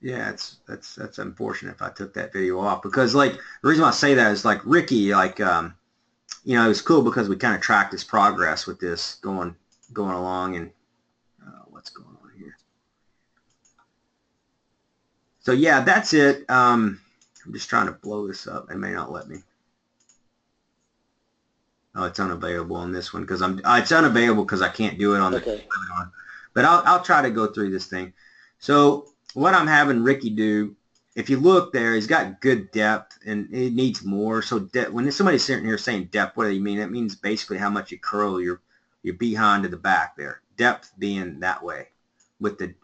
yeah, that's unfortunate if I took that video off because like the reason why I say that is like Ricky, like you know, it was cool because we kind of tracked his progress with this going along and what's going on here. So yeah, that's it. I'm just trying to blow this up. It may not let me. Oh, it's unavailable on this one because it's unavailable because I can't do it on the. Okay. But I'll try to go through this thing. So what I'm having Ricky do, if you look there, he's got good depth and it needs more. So when somebody's sitting here saying depth, what do you mean? That means basically how much you curl your behind to the back there. Depth being that way with the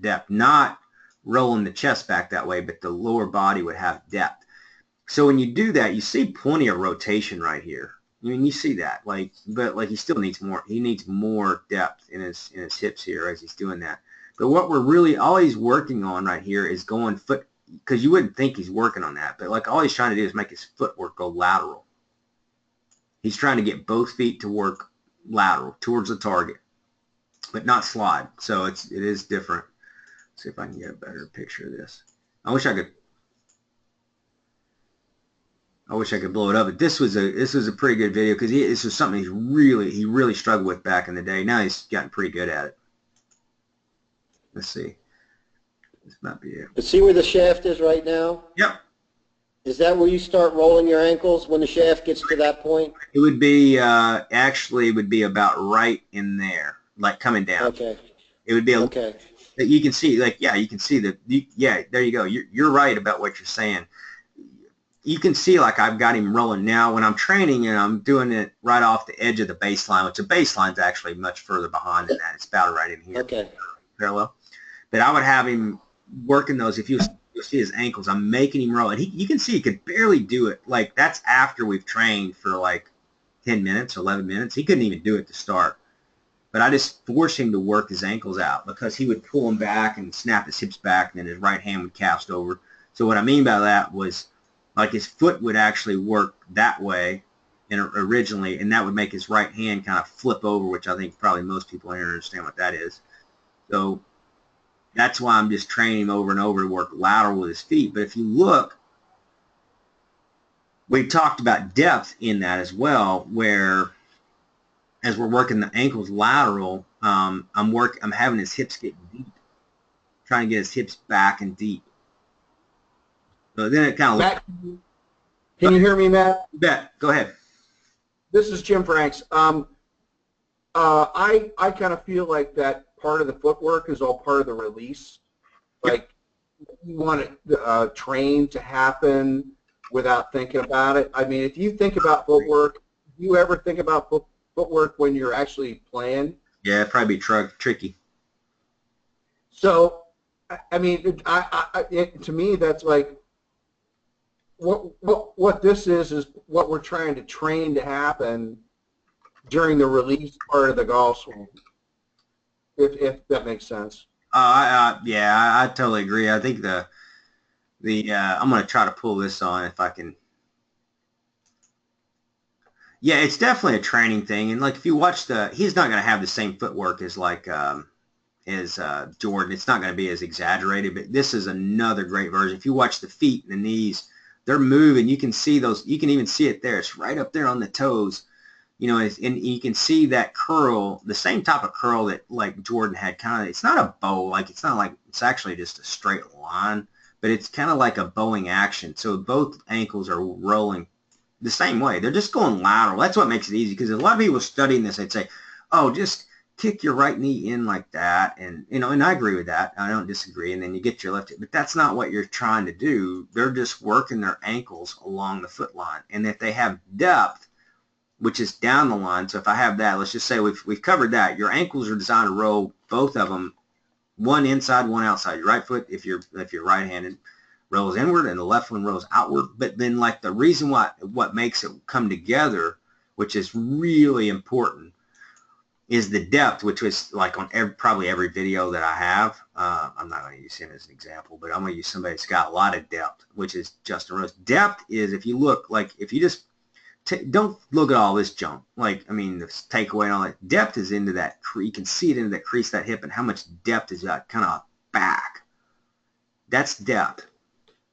depth, not rolling the chest back that way, but the lower body would have depth. So when you do that, you see plenty of rotation right here. I mean, you see that, like, but like he still needs more. He needs more depth in his hips here as he's doing that. But what we're really all he's working on right here is going foot, because you wouldn't think he's working on that, but like all he's trying to do is make his footwork go lateral. He's trying to get both feet to work lateral towards the target, but not slide. So it is different. Let's see if I can get a better picture of this. I wish I could blow it up, but this was a pretty good video because this was something he really struggled with back in the day. Now he's gotten pretty good at it. Let's see. This might be it. But see where the shaft is right now? Yep. Is that where you start rolling your ankles when the shaft gets to that point? It would be actually would be about right in there, like coming down. Okay. It would be okay. You can see, like, yeah, you can see yeah, there you go. You're right about what you're saying. You can see like I've got him rolling now when I'm training and I'm doing it right off the edge of the baseline, which the baseline's actually much further behind than that. It's about right in here. Okay. Parallel. But I would have him working those. If you'll see his ankles, I'm making him roll. And you can see he could barely do it. Like that's after we've trained for like 10 minutes, 11 minutes. He couldn't even do it to start. But I just forced him to work his ankles out because he would pull them back and snap his hips back and then his right hand would cast over. So what I mean by that was like his foot would actually work that way and originally, and that would make his right hand kind of flip over, which I think probably most people here understand what that is. So that's why I'm just training him over and over to work lateral with his feet. But if you look, we talked about depth in that as well, where as we're working the ankles lateral, I'm having his hips get deep, trying to get his hips back and deep. So then it kind of. Matt, can you hear me, Matt? You bet. Go ahead. This is Jim Franks. I kind of feel like that part of the footwork is all part of the release. Like you want it trained to happen without thinking about it. I mean, if you think about footwork, do you ever think about footwork when you're actually playing? Yeah, it'd probably be tricky. So, I mean, to me, that's like what this is what we're trying to train to happen during the release part of the golf swing, if that makes sense. Yeah, I totally agree. I think I'm going to try to pull this on if I can. Yeah, it's definitely a training thing, and like if you watch he's not going to have the same footwork as like as Jordan. It's not going to be as exaggerated, but this is another great version. If you watch the feet and the knees, they're moving. You can see those. You can even see it there. It's right up there on the toes. You know, and you can see that curl, the same type of curl that like Jordan had. Kind of, it's not a bow. Like it's not like it's actually just a straight line, but it's kind of like a bowing action. So both ankles are rolling the same way. They're just going lateral. That's what makes it easy because a lot of people studying this, they'd say, "Oh, just kick your right knee in like that," and you know, and I agree with that. I don't disagree. And then you get your left hip, but that's not what you're trying to do. They're just working their ankles along the foot line, and if they have depth, which is down the line. So if I have that, let's just say we've covered that. Your ankles are designed to roll both of them, one inside, one outside. Your right foot, if you're right-handed, rolls inward and the left one rolls outward. But then like the reason why, what makes it come together, which is really important, is the depth, which was like on probably every video that I have. I'm not going to use him as an example, but I'm going to use somebody that's got a lot of depth, which is Justin Rose. Depth is, if you look, like if you just don't look at all this junk. Like, I mean, the takeaway and all that. Depth is into that. You can see it into that crease, that hip, and how much depth is that kind of back. That's depth.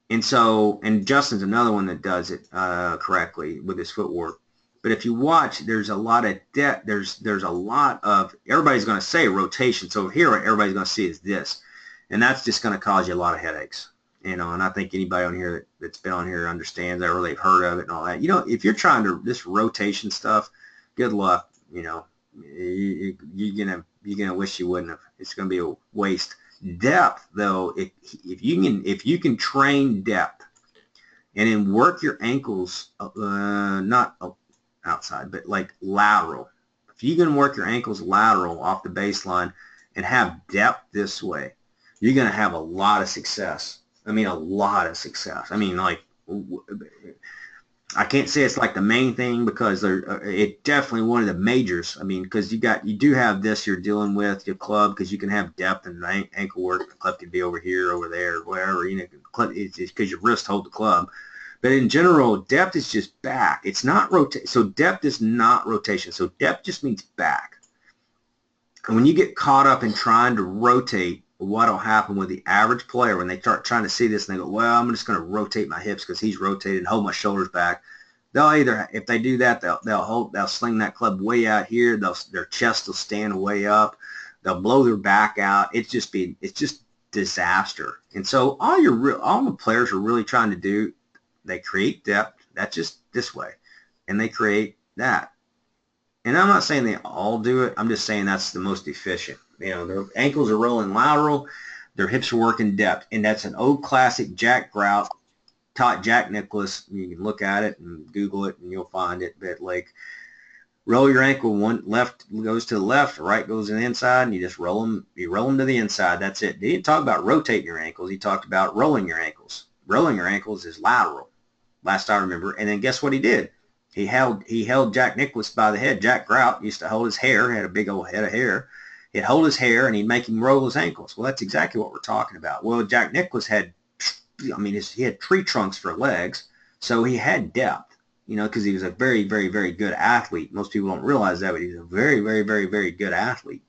And so, and Justin's another one that does it correctly with his footwork. But if you watch, there's a lot of depth. There's a lot of, everybody's going to say rotation. So here, what everybody's going to see is this. And that's just going to cause you a lot of headaches. You know, and I think anybody on here that's been on here understands that, or they've heard of it and all that. You know, if you're trying to, this rotation stuff, good luck. You know, you're gonna wish you wouldn't have. It's gonna be a waste. Depth, though, if you can train depth and then work your ankles, not outside, but like lateral. If you can work your ankles lateral off the baseline and have depth this way, you're gonna have a lot of success. I mean, a lot of success. I mean, like, I can't say it's like the main thing, because it's definitely one of the majors. I mean, because you do have this you're dealing with your club, because you can have depth and ankle work. The club could be over here, over there, wherever. You know, it's because your wrist hold the club. But in general, depth is just back. It's not rotation. So depth is not rotation. So depth just means back. And when you get caught up in trying to rotate, what will happen with the average player when they start trying to see this and they go, well, I'm just going to rotate my hips because he's rotated and hold my shoulders back. They'll either, if they do that, they'll sling that club way out here. Their chest will stand way up. They'll blow their back out. It's just disaster. And so all the players are really trying to do, they create depth. That's just this way, and they create that. And I'm not saying they all do it. I'm just saying that's the most efficient. You know, their ankles are rolling lateral, their hips are working depth. And that's an old classic Jack Grout taught Jack Nicklaus. You can look at it and Google it and you'll find it. But like, roll your ankle, one left goes to the left, right goes to the inside, and you just roll them. You roll them to the inside. That's it. He didn't talk about rotating your ankles. He talked about rolling your ankles. Rolling your ankles is lateral, last I remember. And then guess what he did? He held Jack Nicklaus by the head. Jack Grout used to hold his hair, had a big old head of hair. He'd hold his hair and he'd make him roll his ankles. Well, that's exactly what we're talking about. Well, Jack Nicklaus had, I mean, he had tree trunks for legs, so he had depth, you know, because he was a very, very, very good athlete. Most people don't realize that, but he was a very, very, very, very good athlete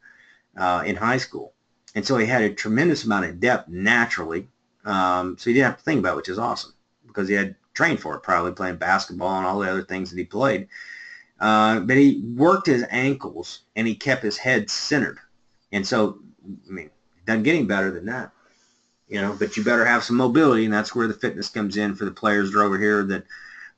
in high school. And so he had a tremendous amount of depth naturally, so he didn't have to think about it, which is awesome, because he had trained for it, probably playing basketball and all the other things that he played. But he worked his ankles and he kept his head centered. And so, I mean, it doesn't get any better than that, you know, but you better have some mobility, and that's where the fitness comes in for the players that are over here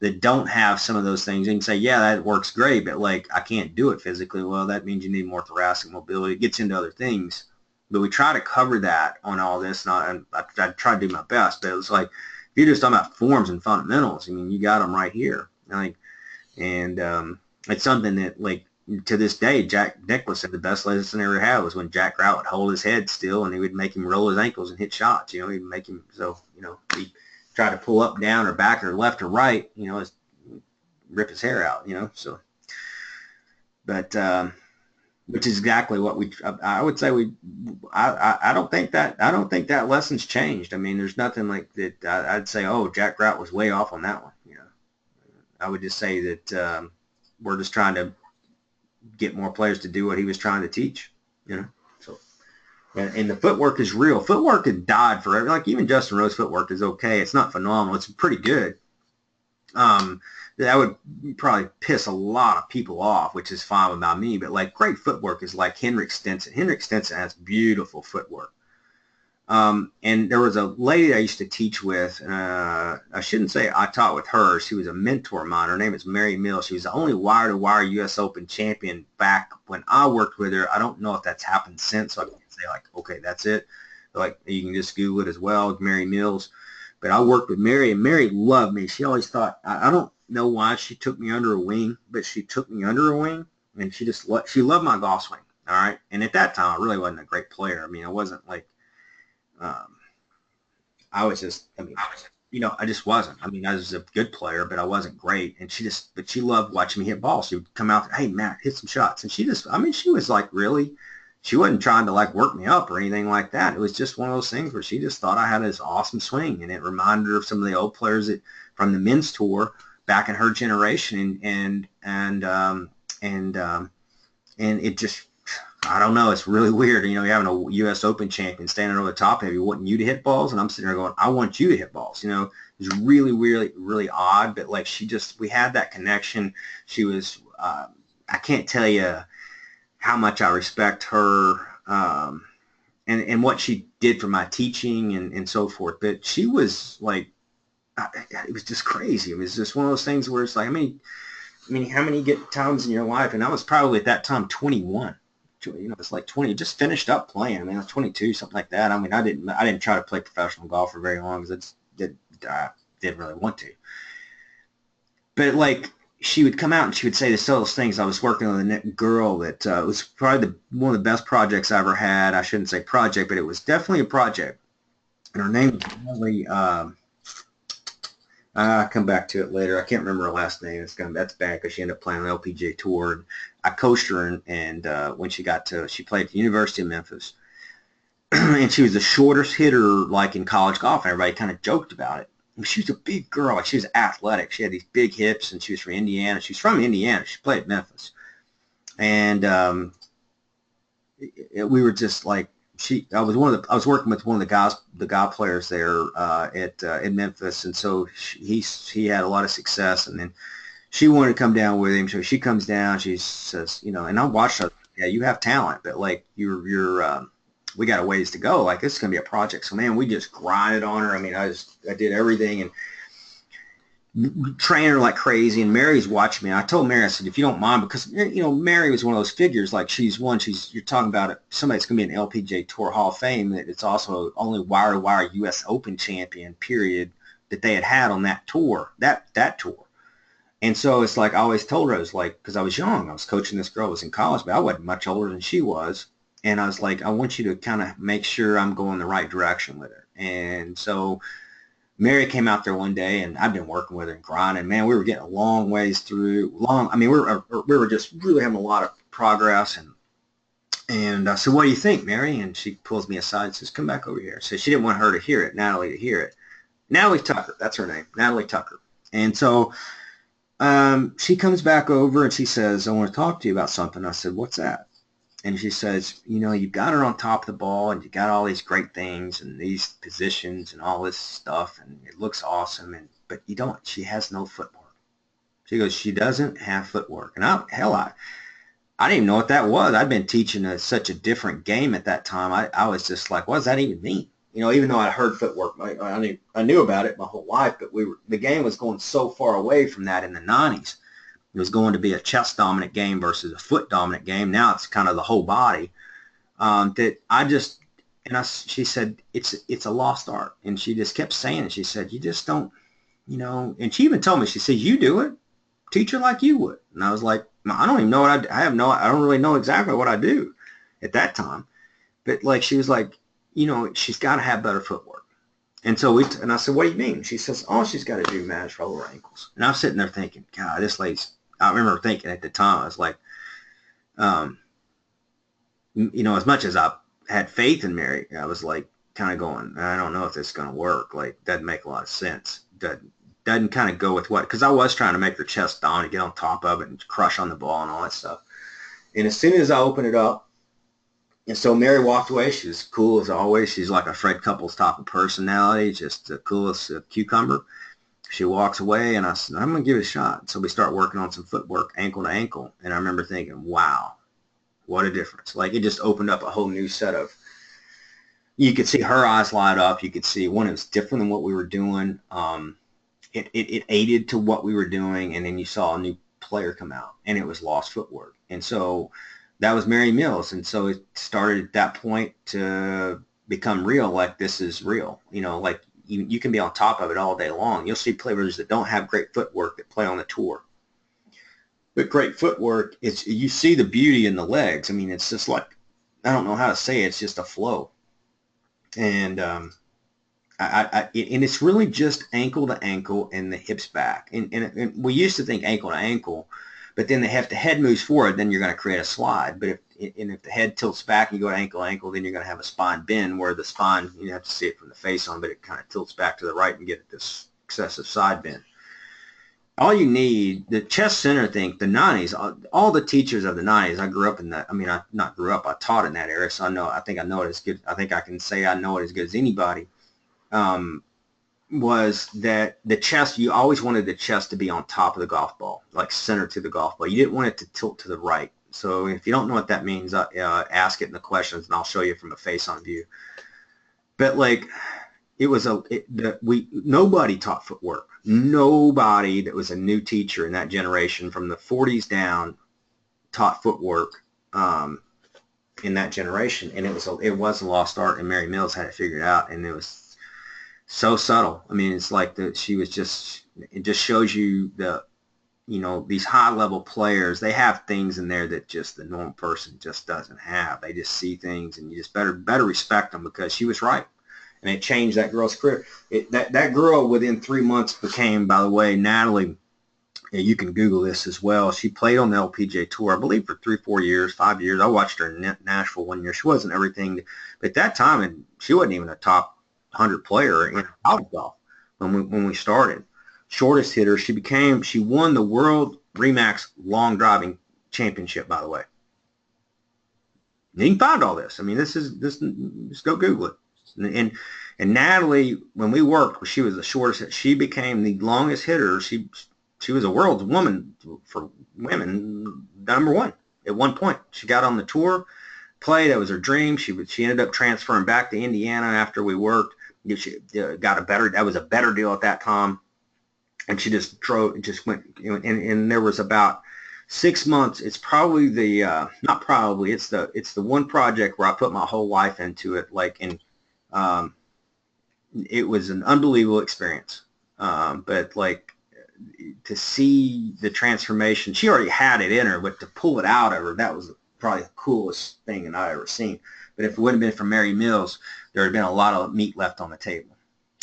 that don't have some of those things. You can say, yeah, that works great, but like, I can't do it physically. Well, that means you need more thoracic mobility. It gets into other things, but we try to cover that on all this, and I try to do my best, but it was like, if you're just talking about forms and fundamentals, I mean, you got them right here. Like, and it's something that, like, to this day, Jack Nicklaus said the best lesson he ever had was when Jack Grout would hold his head still and he would make him roll his ankles and hit shots. You know, he'd make him, so, you know, he'd try to pull up, down, or back, or left or right, you know, rip his hair out, you know, so. But, which is exactly what I would say I don't think that lesson's changed. I mean, there's nothing like that. I'd say, oh, Jack Grout was way off on that one. You know, I would just say that we're just trying to get more players to do what he was trying to teach, you know. So, and the footwork is real. Footwork has died forever. Like, even Justin Rose footwork is okay. It's not phenomenal. It's pretty good. That would probably piss a lot of people off, which is fine about me. But like, great footwork is like Henrik Stenson. Henrik Stenson has beautiful footwork. And there was a lady I used to teach with. I shouldn't say I taught with her. She was a mentor of mine. Her name is Mary Mills. She was the only wire-to-wire U.S. Open champion back when I worked with her. I don't know if that's happened since, so I can't say, like, okay, that's it. Like, you can just Google it as well, Mary Mills. But I worked with Mary, and Mary loved me. She always thought, I don't know why she took me under her wing, but she took me under her wing, and she loved my golf swing, all right? And at that time, I really wasn't a great player. I mean, I wasn't like, I was just, I mean, I just wasn't. I mean, I was a good player, but I wasn't great. And but she loved watching me hit balls. She would come out, hey, Matt, hit some shots. And she just, I mean, she was like really, she wasn't trying to like work me up or anything like that. It was just one of those things where she just thought I had this awesome swing. And it reminded her of some of the old players from the men's tour back in her generation. And it just, I don't know. It's really weird. You're having a U.S. Open champion standing over the top of you, wanting you to hit balls, and I'm sitting there going, I want you to hit balls. It's really, really, really odd. But like we had that connection. She was, I can't tell you how much I respect her and what she did for my teaching and so forth. But she was like, it was just crazy. It was just one of those things where it's like, how many times in your life? And I was probably at that time 21. It's like 20, just finished up playing. I was 22, something like that. I didn't try to play professional golf for very long because I didn't really want to. But like, she would come out and she would say those things. I was working with a girl that was probably one of the best projects I ever had. I shouldn't say project, but it was definitely a project. And her name was Molly. I'll come back to it later. I can't remember her last name. That's bad because she ended up playing on the LPGA Tour. And I coached her, and when she played at the University of Memphis, and she was the shortest hitter like in college golf, and everybody kind of joked about it. She was a big girl. Like, she was athletic. She had these big hips, and she was from Indiana. She's from Indiana. She played at Memphis, and we were just like, I was working with one of the guy players there at Memphis, and so he had a lot of success, and then she wanted to come down with him. So she comes down, she says, and I watched her, yeah, you have talent, but like we got a ways to go. Like, this is going to be a project. So man, we just grinded on her. I did everything and trained her like crazy. And Mary's watching me. I told Mary, I said, if you don't mind, because Mary was one of those figures. Like, you're talking about somebody that's going to be an LPGA Tour Hall of Fame. That it's also only wire-to-wire U.S. Open champion period that they had on that tour, that tour. And so it's like, I always told her, I was like, because I was young, I was coaching this girl, I was in college, but I wasn't much older than she was. And I was like, I want you to kind of make sure I'm going the right direction with her. And so Mary came out there one day, and I've been working with her and grinding. Man, we were getting a long ways through. We were just really having a lot of progress. And I said, what do you think, Mary? And she pulls me aside and says, come back over here. So she didn't want her to hear it, Natalie to hear it. Natalie Tucker, that's her name, Natalie Tucker. And so she comes back over and she says, I want to talk to you about something. I said, what's that? And she says, you've got her on top of the ball, and you got all these great things and these positions and all this stuff, and it looks awesome, but you don't. She has no footwork. She goes, she doesn't have footwork. And I didn't even know what that was. I'd been teaching such a different game at that time. I was just like, what does that even mean? Even though I heard footwork, I knew about it my whole life, but the game was going so far away from that in the 90s. It was going to be a chest dominant game versus a foot dominant game. Now it's kind of the whole body. She said, it's a lost art. And she just kept saying it. She said, you just don't, and she even told me, she said, you do it, teach her like you would. And I was like, I don't even know what I don't really know exactly what I do at that time. But like, she was like, she's got to have better footwork. And so and I said, what do you mean? She says, all she's got to do, man, is roll her ankles. And I'm sitting there thinking, God, this lady's, I remember thinking at the time, I was like, as much as I had faith in Mary, I was like kind of going, I don't know if this is going to work. Like, doesn't make a lot of sense. Doesn't kind of go with because I was trying to make her chest down to get on top of it and crush on the ball and all that stuff. And as soon as I opened it up, and so Mary walked away. She was cool as always. She's like a Fred Couples type of personality, just the coolest cucumber. She walks away, and I said, I'm going to give it a shot. So we start working on some footwork, ankle to ankle. And I remember thinking, wow, what a difference. Like, it just opened up a whole new set of, you could see her eyes light up. You could see, one, it was different than what we were doing. It aided to what we were doing. And then you saw a new player come out, and it was lost footwork. And so that was Mary Mills. And so it started at that point to become real. Like, this is real, like you can be on top of it all day long. You'll see players that don't have great footwork that play on the tour. But great footwork, you see the beauty in the legs. It's just like, I don't know how to say it. It's just a flow. And and it's really just ankle to ankle and the hips back. And we used to think ankle to ankle, but then if the head moves forward, then you're going to create a slide. But if the head tilts back and you go to ankle to ankle, then you're going to have a spine bend where the spine, you have to see it from the face on, but it kind of tilts back to the right and get this excessive side bend. All you need, the chest center thing, the 90s, all the teachers of the 90s, I grew up in that. I mean, I not grew up, I taught in that area, so I think I know it as good. I think I can say I know it as good as anybody. Was that the chest, you always wanted the chest to be on top of the golf ball, like center to the golf ball. You didn't want it to tilt to the right. So if you don't know what that means, ask it in the questions and I'll show you from a face-on view. But like, it was nobody taught footwork. Nobody that was a new teacher in that generation from the 40s down taught footwork in that generation. And it was a lost art, and Mary Mills had it figured out, and it was so subtle. I mean, it's like it just shows you these high level players, they have things in there that just the normal person just doesn't have. They just see things, and you just better respect them, because she was right. And it changed that girl's career. That girl within 3 months became, by the way, Natalie, you can Google this as well. She played on the LPGA Tour, I believe, for 3, 4 years, 5 years. I watched her in Nashville one year. She wasn't everything. But at that time, and she wasn't even a top 100 player in college golf when we started. Shortest hitter. She won the World Remax Long Driving Championship, by the way. You can find all this. I mean, just go Google it. And Natalie, when we worked, she was the shortest. She became the longest hitter. She was a world's woman for women, #1 at one point. She got on the tour, played. That was her dream. She ended up transferring back to Indiana after we worked. She got that was a better deal at that time. And she just went, and there was about 6 months. It's probably not probably, it's the one project where I put my whole life into it. It was an unbelievable experience. But like, to see the transformation, she already had it in her, but to pull it out of her, that was probably the coolest thing that I ever seen. But if it wouldn't have been for Mary Mills, there would have been a lot of meat left on the table.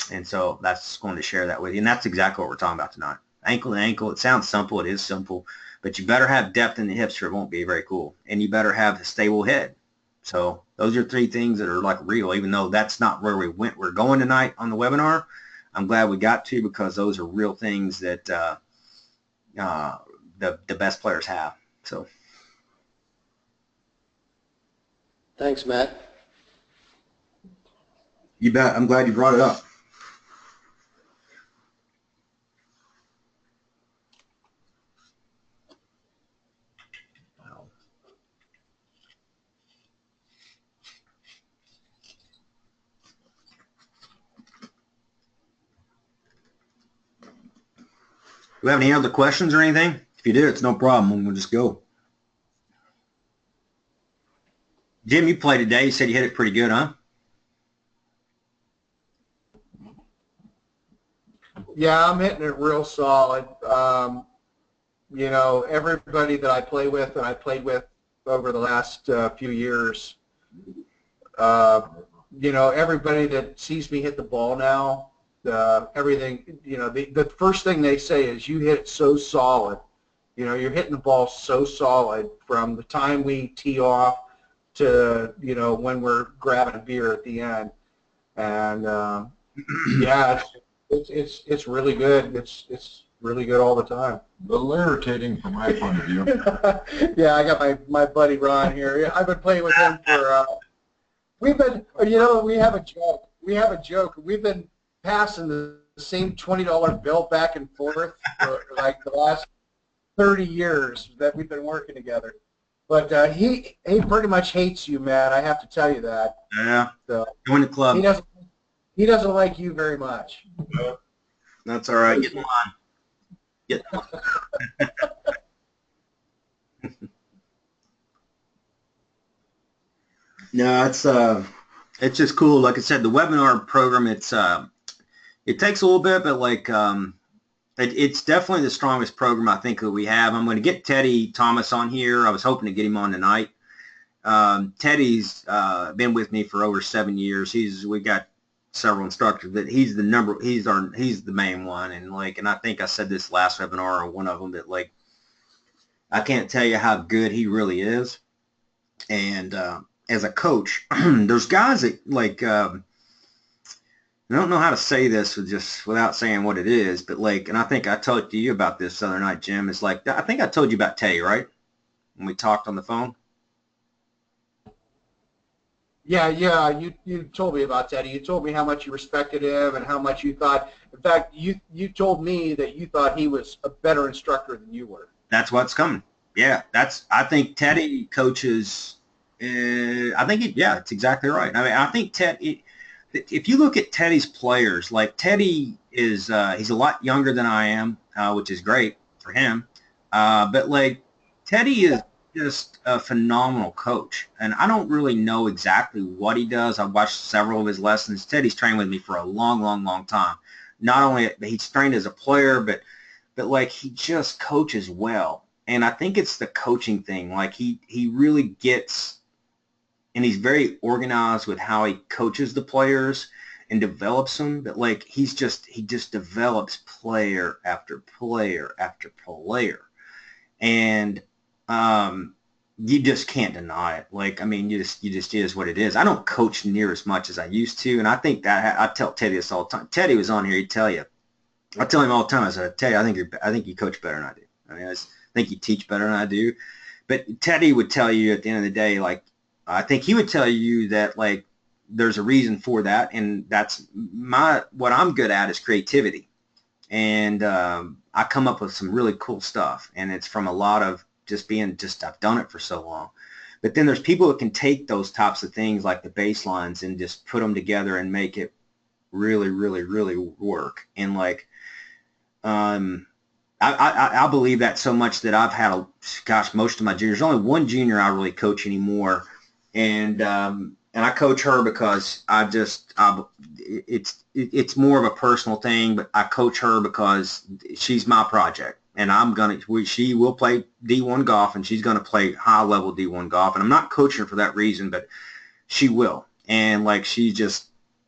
And so that's going to share that with you. And that's exactly what we're talking about tonight. Ankle to ankle. It sounds simple. It is simple. But you better have depth in the hips or it won't be very cool. And you better have a stable head. So those are 3 things that are like real, even though that's not where we're going tonight on the webinar. I'm glad we got to, because those are real things that the best players have. So. Thanks, Matt. You bet. I'm glad you brought it up. Do we have any other questions or anything? If you do, it's no problem. We'll just go. Jim, you played today. You said you hit it pretty good, huh? Yeah, I'm hitting it real solid. Everybody that I play with and I played with over the last few years, everybody that sees me hit the ball now, everything, the first thing they say is, you hit it so solid. You're hitting the ball so solid from the time we tee off to, when we're grabbing a beer at the end. And, yeah, it's really good. It's really good all the time. A little irritating from my point of view. Yeah, I got my buddy Ron here. I've been playing with him for, we have a joke. We've been passing the same $20 bill back and forth for like the last 30 years that we've been working together. But he pretty much hates you, Matt. I have to tell you that. Yeah. So join the club. He doesn't like you very much. That's all right. Get in line. Get in line. No, it's just cool. Like I said, the webinar program, it takes a little bit, but like it's definitely the strongest program I think that we have. I'm going to get Teddy Thomas on here. I was hoping to get him on tonight. Teddy's been with me for over 7 years. We got several instructors, that he's the main one. And like, and I think I said this last webinar or one of them, that like, I can't tell you how good he really is. And as a coach, there's guys that like, I don't know how to say this without saying what it is, but like, and I think I told you about this the other night, Jim. It's like, I think I told you about Teddy, right? When we talked on the phone. Yeah, you told me about Teddy. You told me how much you respected him and how much you thought. In fact, you told me that you thought he was a better instructor than you were. That's what's coming. Yeah, I think Teddy coaches. I think it's exactly right. I mean, I think Teddy. If you look at Teddy's players, like Teddy is, he's a lot younger than I am, which is great for him. But like Teddy is just a phenomenal coach, and I don't really know exactly what he does. I've watched several of his lessons. Teddy's trained with me for a long, long, long time. Not only he's trained as a player, but like he just coaches well. And I think it's the coaching thing. Like he really gets, and he's very organized with how he coaches the players and develops them. But like he just develops player after player after player, and you just can't deny it. Like, I mean, you just is what it is. I don't coach near as much as I used to, and I think that I tell Teddy this all the time. Teddy was on here; he'd tell you. I tell him all the time. I said, Teddy, I think you coach better than I do. I mean, I think you teach better than I do. But Teddy would tell you at the end of the day, like, I think he would tell you that like there's a reason for that, and that's what I'm good at is creativity, and I come up with some really cool stuff, and it's from a lot of I've done it for so long. But then there's people that can take those types of things like the baselines and just put them together and make it really, really, really work. And like, I believe that so much that I've had most of my juniors. Only one junior I really coach anymore, and I coach her because it's more of a personal thing. But I coach her because she's my project, and she will play D1 golf, and she's gonna play high level D1 golf. And I'm not coaching her for that reason, but she will. And like she just,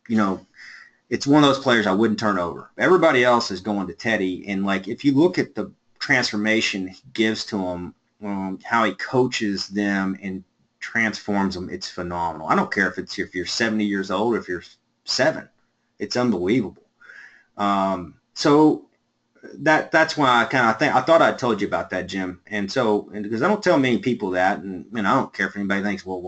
it's one of those players I wouldn't turn over. Everybody else is going to Teddy, and like if you look at the transformation he gives to them, how he coaches them and transforms them, it's phenomenal. I don't care if you're 70 years old or if you're 7, it's unbelievable. So that's why I thought I told you about that, Jim. And because I don't tell many people that, and I don't care if anybody thinks, well,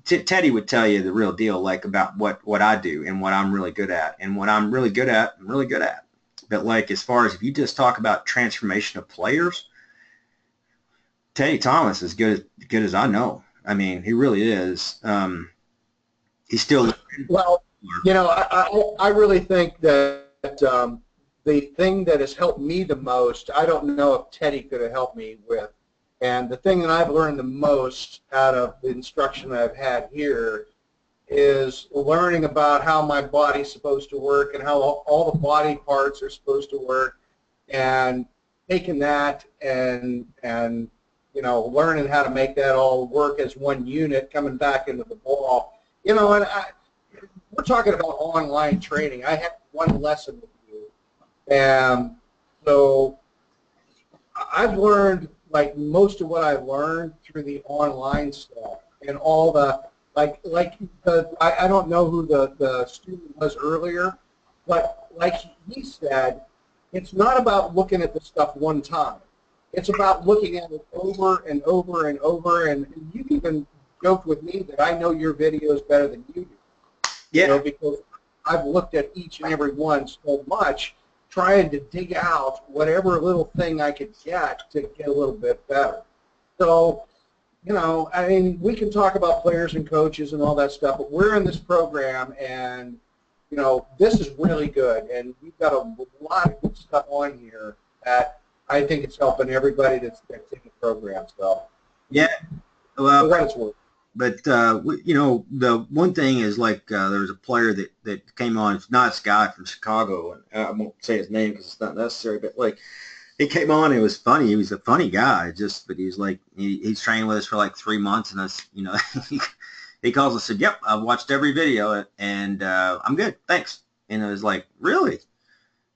Teddy would tell you the real deal, like about what I do and what I'm really good at, and what I'm really good at, I'm really good at. But like as far as if you just talk about transformation of players, Teddy Thomas is good as I know. I mean, he really is. He's still. Well, I really think that the thing that has helped me the most, I don't know if Teddy could have helped me with, and the thing that I've learned the most out of the instruction I've had here is learning about how my body's supposed to work and how all the body parts are supposed to work, and taking that and learning how to make that all work as one unit coming back into the ball. And we're talking about online training. I had one lesson with you, and so I've learned like most of what I've learned through the online stuff and all the I don't know who the student was earlier, but like he said, it's not about looking at the stuff one time. It's about looking at it over and over and over, and you even joked with me that I know your videos better than you do. Yeah. Because I've looked at each and every one so much, trying to dig out whatever little thing I could get to get a little bit better. So, I mean, we can talk about players and coaches and all that stuff, but we're in this program, and, this is really good, and we've got a lot of good stuff on here that I think it's helping everybody that's in the program. So, yeah, well, what it's worth. But the one thing is like there was a player that came on. It's not a guy from Chicago, and I won't say his name because it's not necessary. But like he came on, it was funny. He was a funny guy, but he's like he's training with us for like 3 months, and us, he calls and said, yep, I've watched every video and I'm good, thanks. And it was like, really?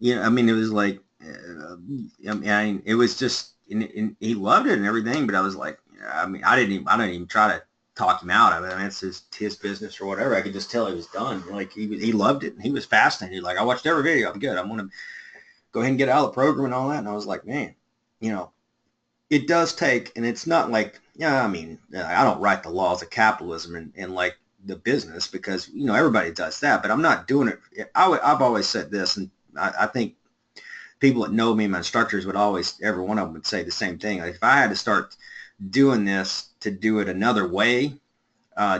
I mean, it was like, I mean, it was just, and he loved it and everything, but I was like, I mean, I didn't even try to talk him out of it. I mean, it's his business or whatever. I could just tell he was done. Like he loved it and he was fascinated. Like, I watched every video. I'm good. I'm going to go ahead and get out of the program and all that. And I was like, man, it does take, and it's not like, I mean, I don't write the laws of capitalism and like the business because, everybody does that, but I'm not doing it. I've always said this, and I think people that know me, my instructors would always, every one of them would say the same thing. Like, if I had to start doing this to do it another way,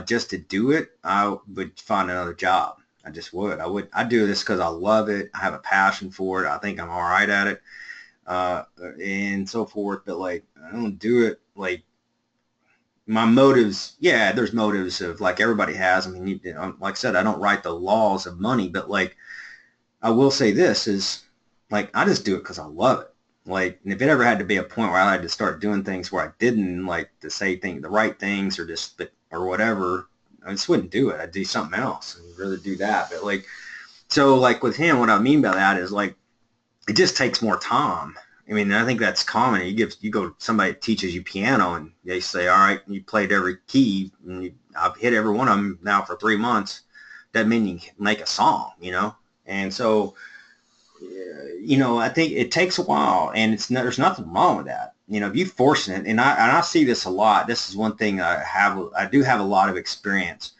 just to do it, I would find another job. I just would. I do this because I love it. I have a passion for it. I think I'm all right at it, and so forth. But like, I don't do it like my motives. Yeah, there's motives of like everybody has. I mean, like I said, I don't write the laws of money, but like I will say this is like I just do it because I love it. Like, and if it ever had to be a point where I had to start doing things where I didn't like to say the right things or just or whatever, I just wouldn't do it. I'd do something else and rather do that. But like, so like with him, what I mean by that is like, it just takes more time. I mean, I think that's common. You go somebody that teaches you piano and they say, all right, you played every key and I've hit every one of them now for 3 months. Doesn't mean you can make a song, And so, I think it takes a while, and there's nothing wrong with that. If you force it, and I see this a lot. This is one thing I do have a lot of experience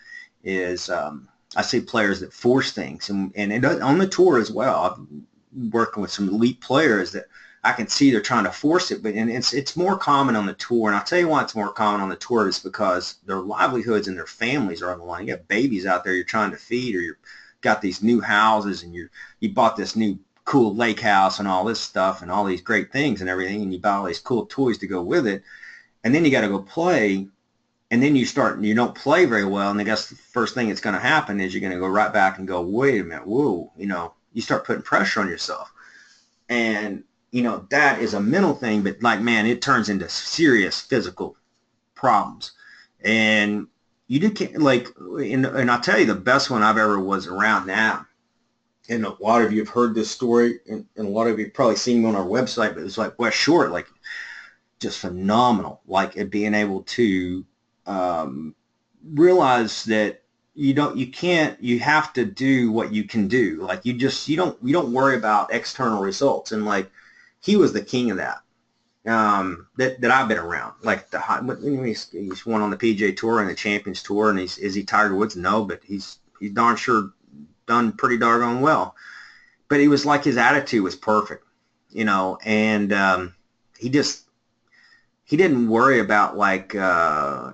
is I see players that force things, and on the tour as well. I'm working with some elite players that I can see they're trying to force it, but it's more common on the tour. And I'll tell you why it's more common on the tour is because their livelihoods and their families are on the line. You have babies out there you're trying to feed, or you've got these new houses, and you bought this new cool lake house and all this stuff and all these great things and everything, and you buy all these cool toys to go with it, and then you got to go play, and then you don't play very well, and I guess the first thing that's going to happen is you're going to go right back and go, wait a minute, whoa, you start putting pressure on yourself, and that is a mental thing, but like, man, it turns into serious physical problems, and you do like, and I'll tell you the best one I've ever was around now. And a lot of you have heard this story, and a lot of you have probably seen me on our website, but it's like Wes Short, like just phenomenal, like at being able to realize that you have to do what you can do. Like you don't worry about external results. And like, he was the king of that, that I've been around. Like he's won on the PGA Tour and the Champions Tour, and is he Tiger Woods? No, but he's darn sure done pretty doggone well. But he was like, his attitude was perfect, and he didn't worry about like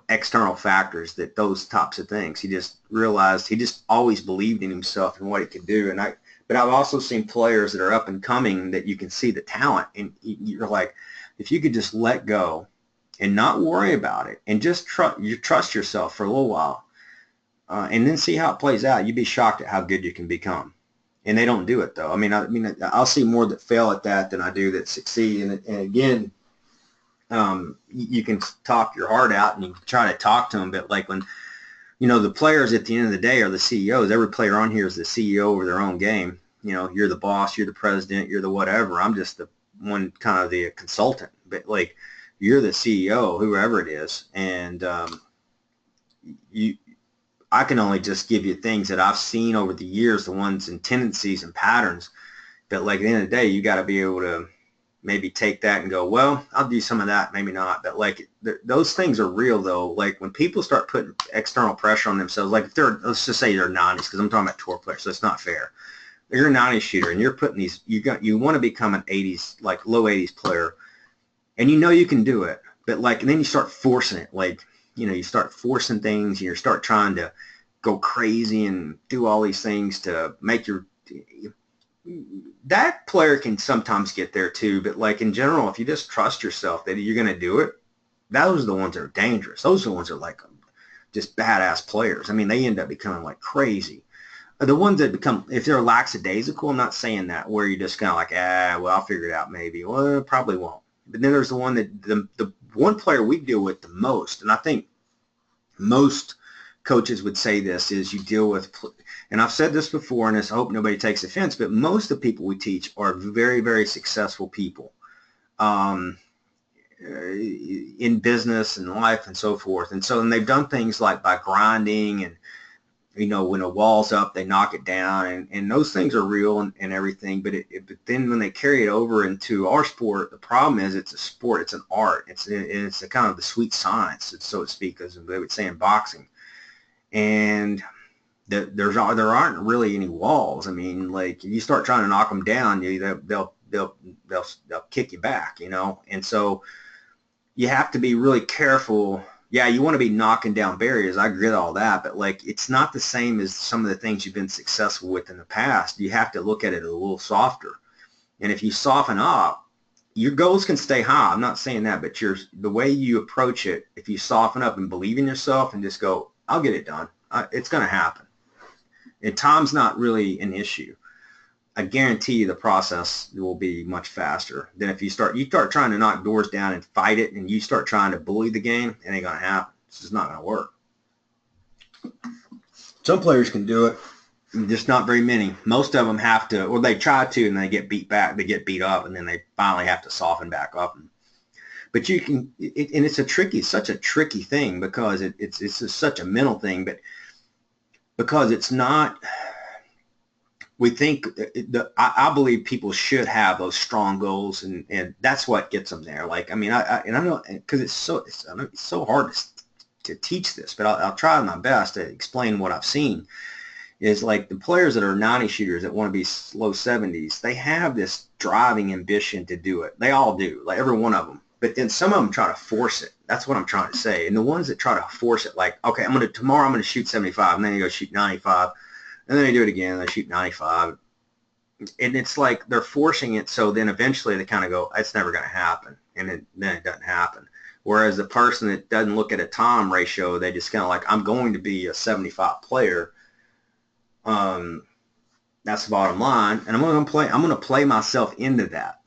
external factors, those types of things. He just realized, he just always believed in himself and what he could do. But I've also seen players that are up and coming that you can see the talent, and you're like, if you could just let go and not worry about it and just trust yourself for a little while, and then see how it plays out, you'd be shocked at how good you can become. And they don't do it though. I mean, I'll see more that fail at that than I do that succeed. And again, you can talk your heart out and you can try to talk to them, but like when, the players at the end of the day are the CEOs. Every player on here is the CEO over their own game. You're the boss, you're the president, you're the whatever. I'm just the one, kind of the consultant, but like, you're the CEO, whoever it is. And I can only just give you things that I've seen over the years, the ones and tendencies and patterns. But like at the end of the day, you got to be able to maybe take that and go, well, I'll do some of that, maybe not. But like those things are real though. Like when people start putting external pressure on themselves, like if let's just say they're 90s, because I'm talking about tour players, so it's not fair. You're a 90s shooter and you're putting these, you want to become an 80s, like low 80s player, and you can do it. But like, and then you start forcing it, like, you start forcing things, and you start trying to go crazy and do all these things to make that player can sometimes get there too. But like in general, if you just trust yourself that you're going to do it, those are the ones that are dangerous. Those are the ones that are like just badass players. I mean, they end up becoming like crazy. The ones that become, if they're lackadaisical, I'm not saying that, where you're just kind of like, well, I'll figure it out maybe. Well, probably won't. But then there's the one that the one player we deal with the most, and I think most coaches would say this, is you deal with, and I've said this before, and I hope nobody takes offense, but most of the people we teach are very, very successful people in business and life and so forth. And so, and they've done things like by grinding, and when a wall's up, they knock it down, and those things are real and everything. But but then when they carry it over into our sport, the problem is it's a sport, it's an art, it's a kind of the sweet science, so to speak, as they would say in boxing. And there aren't really any walls. I mean, like, you start trying to knock them down, they'll kick you back, And so you have to be really careful. Yeah, you want to be knocking down barriers. I agree with all that, but like, it's not the same as some of the things you've been successful with in the past. You have to look at it a little softer. And if you soften up, your goals can stay high. I'm not saying that, but the way you approach it, if you soften up and believe in yourself and just go, I'll get it done. It's going to happen. And time's not really an issue. I guarantee you the process will be much faster than if you start trying to knock doors down and fight it, and you start trying to bully the game. It ain't going to happen. It's just not going to work. Some players can do it, just not very many. Most of them have to, or they try to, and they get beat back. They get beat up, and then they finally have to soften back up. But you can, and it's such a tricky thing, because it's just such a mental thing, but because it's not. We think I believe people should have those strong goals, and that's what gets them there. Like, I mean, I know, because it's so hard to teach this, but I'll try my best to explain what I've seen. Is like the players that are 90 shooters that want to be low 70s, they have this driving ambition to do it. They all do, like every one of them. But then some of them try to force it. That's what I'm trying to say. And the ones that try to force it, like, okay, tomorrow I'm going to shoot 75, and then you go shoot 95. And then they do it again, they shoot 95. And it's like they're forcing it, so then eventually they kind of go, it's never going to happen. And then it doesn't happen. Whereas the person that doesn't look at a time ratio, they just kind of like, I'm going to be a 75 player. That's the bottom line. And I'm going to play myself into that.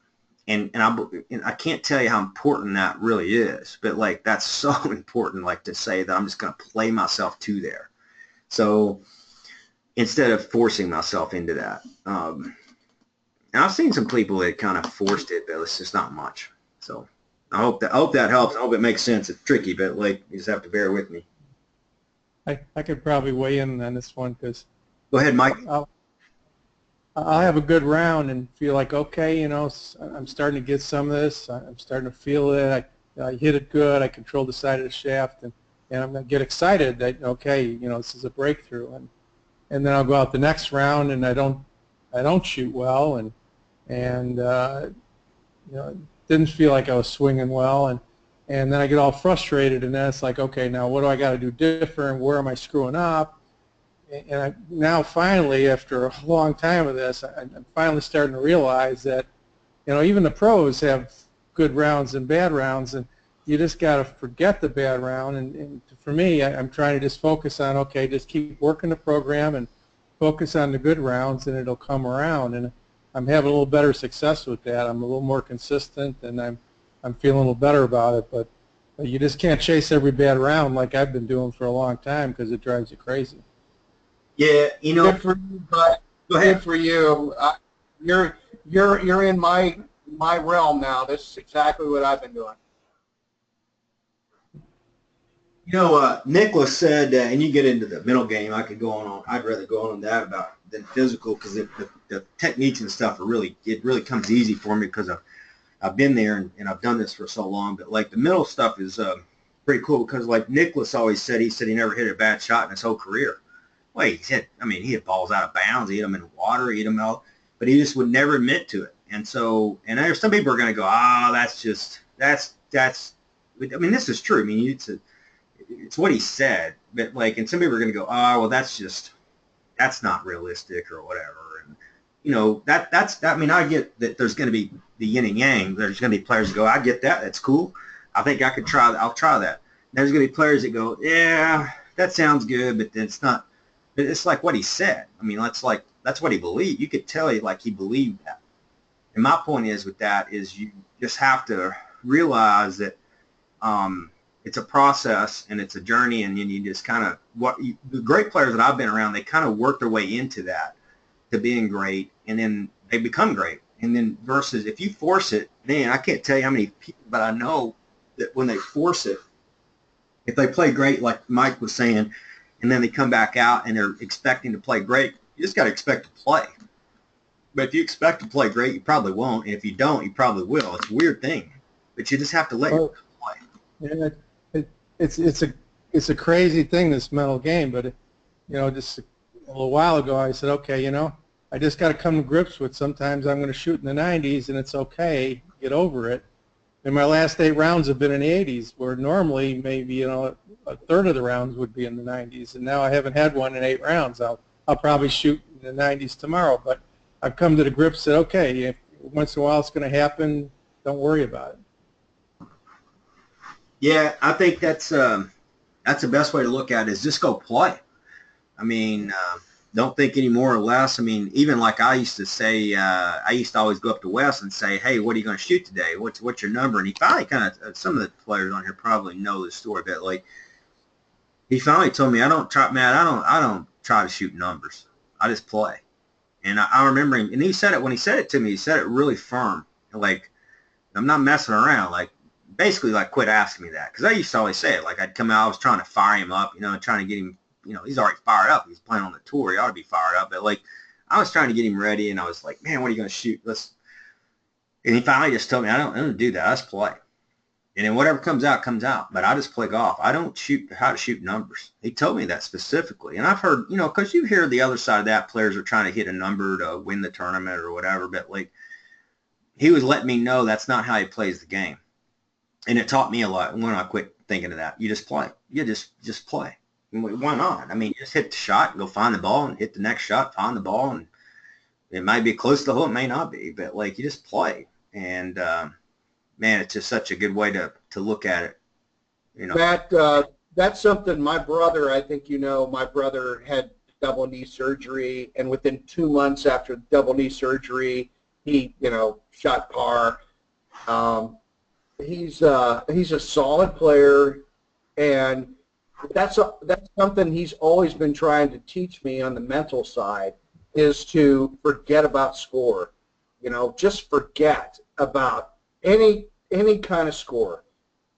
And I can't tell you how important that really is. But like, that's so important, like, to say that I'm just going to play myself to there. So instead of forcing myself into that. And I've seen some people that kind of forced it, but it's just not much. So I hope that helps. I hope it makes sense. It's tricky, but like, you just have to bear with me. I could probably weigh in on this one, because Go ahead, Mike. I'll have a good round and feel like, okay, I'm starting to get some of this. I'm starting to feel it. I hit it good. I control the side of the shaft, and I'm going to get excited that, okay, this is a breakthrough. And then I'll go out the next round, and I don't shoot well, and it didn't feel like I was swinging well, and then I get all frustrated, and then it's like, okay, now what do I got to do different? Where am I screwing up? And now finally, after a long time of this, I'm finally starting to realize that, even the pros have good rounds and bad rounds, and you just got to forget the bad round. And for me, I'm trying to just focus on, okay, just keep working the program and focus on the good rounds, and it'll come around. And I'm having a little better success with that. I'm a little more consistent, and I'm feeling a little better about it. But you just can't chase every bad round like I've been doing for a long time, because it drives you crazy. Yeah, Good for you, but go ahead. good for you. You're in my realm now. This is exactly what I've been doing. Nicholas said, and you get into the mental game. I could go on. I'd rather go on that than physical, because the techniques and stuff it really comes easy for me, because I've been there and I've done this for so long. But like, the mental stuff is pretty cool, because like Nicholas always said, he never hit a bad shot in his whole career. Well, he hit balls out of bounds, he hit them in the water, he hit them out, but he just would never admit to it. And so, and there's some people are going to go, that's. I mean, this is true. I mean, it's what he said, but like, and some people are going to go, well, that's not realistic or whatever. And that's. I mean, I get that there's going to be the yin and yang. There's going to be players that go, I get that. That's cool. I think I could try that. I'll try that. There's going to be players that go, yeah, that sounds good, but it's not. But it's like what he said. I mean, that's what he believed. You could tell he believed that. And my point is with that is you just have to realize that it's a process and it's a journey, and you just kind of the great players that I've been around, they kind of work their way into that, to being great, and then they become great. And then versus if you force it, man, I can't tell you how many people that I know that when they force it, if they play great, like Mike was saying, and then they come back out and they're expecting to play great, you just got to expect to play. But if you expect to play great, you probably won't. And if you don't, you probably will. It's a weird thing, but you just have to let yourself play. Yeah, it's a crazy thing, this mental game. But just a little while ago, I said, okay, I just got to come to grips with sometimes I'm going to shoot in the 90s, and it's okay. Get over it. And my last 8 rounds have been in the 80s, where normally maybe a third of the rounds would be in the 90s, and now I haven't had one in 8 rounds. I'll probably shoot in the 90s tomorrow, but I've come to the grips that okay, if once in a while it's going to happen, don't worry about it. Yeah, I think that's the best way to look at it, is just go play. I mean, don't think any more or less. I mean, even like I used to say, I used to always go up to Wes and say, hey, what are you going to shoot today? What's your number? And he finally kind of, some of the players on here probably know this story, but like, he finally told me, I don't try to shoot numbers. I just play. And I remember him, and he said it, when he said it to me, he said it really firm. Like, I'm not messing around. Like, basically, like, quit asking me that. Because I used to always say it. Like, I'd come out, I was trying to fire him up, trying to get him, he's already fired up. He's playing on the tour. He ought to be fired up. But, like, I was trying to get him ready, and I was like, man, what are you going to shoot? And he finally just told me, I don't do that. I just play. And then whatever comes out, comes out. But I just play golf. I don't shoot how to shoot numbers. He told me that specifically. And I've heard, because you hear the other side of that, players are trying to hit a number to win the tournament or whatever. But, like, he was letting me know that's not how he plays the game. And it taught me a lot when I quit thinking of that. You just play. You just play. Why not? I mean, just hit the shot, go find the ball, and hit the next shot, find the ball. And it might be close to the hole. It may not be. But, like, you just play. And, man, it's just such a good way to look at it. That's something my brother, I think my brother had double knee surgery, and within 2 months after double knee surgery, he shot par. He's a solid player, and that's something he's always been trying to teach me on the mental side, is to forget about score. Just forget about any kind of score.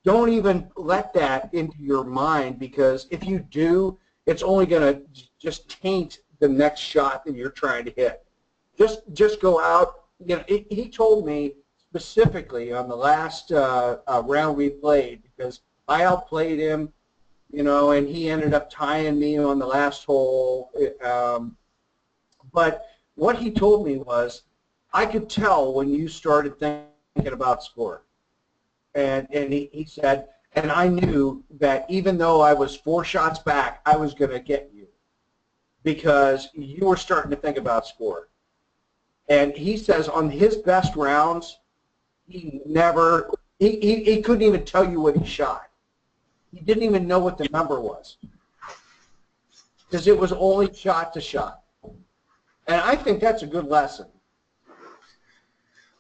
Don't even let that into your mind, because if you do, it's only going to just taint the next shot that you're trying to hit. Just go out. He told me specifically on the last round we played, because I outplayed him, and he ended up tying me on the last hole. But what he told me was, I could tell when you started thinking about score. And he said, and I knew that even though I was 4 shots back, I was going to get you, because you were starting to think about score. And he says on his best rounds, he couldn't even tell you what he shot. He didn't even know what the number was, because it was only shot to shot. And I think that's a good lesson.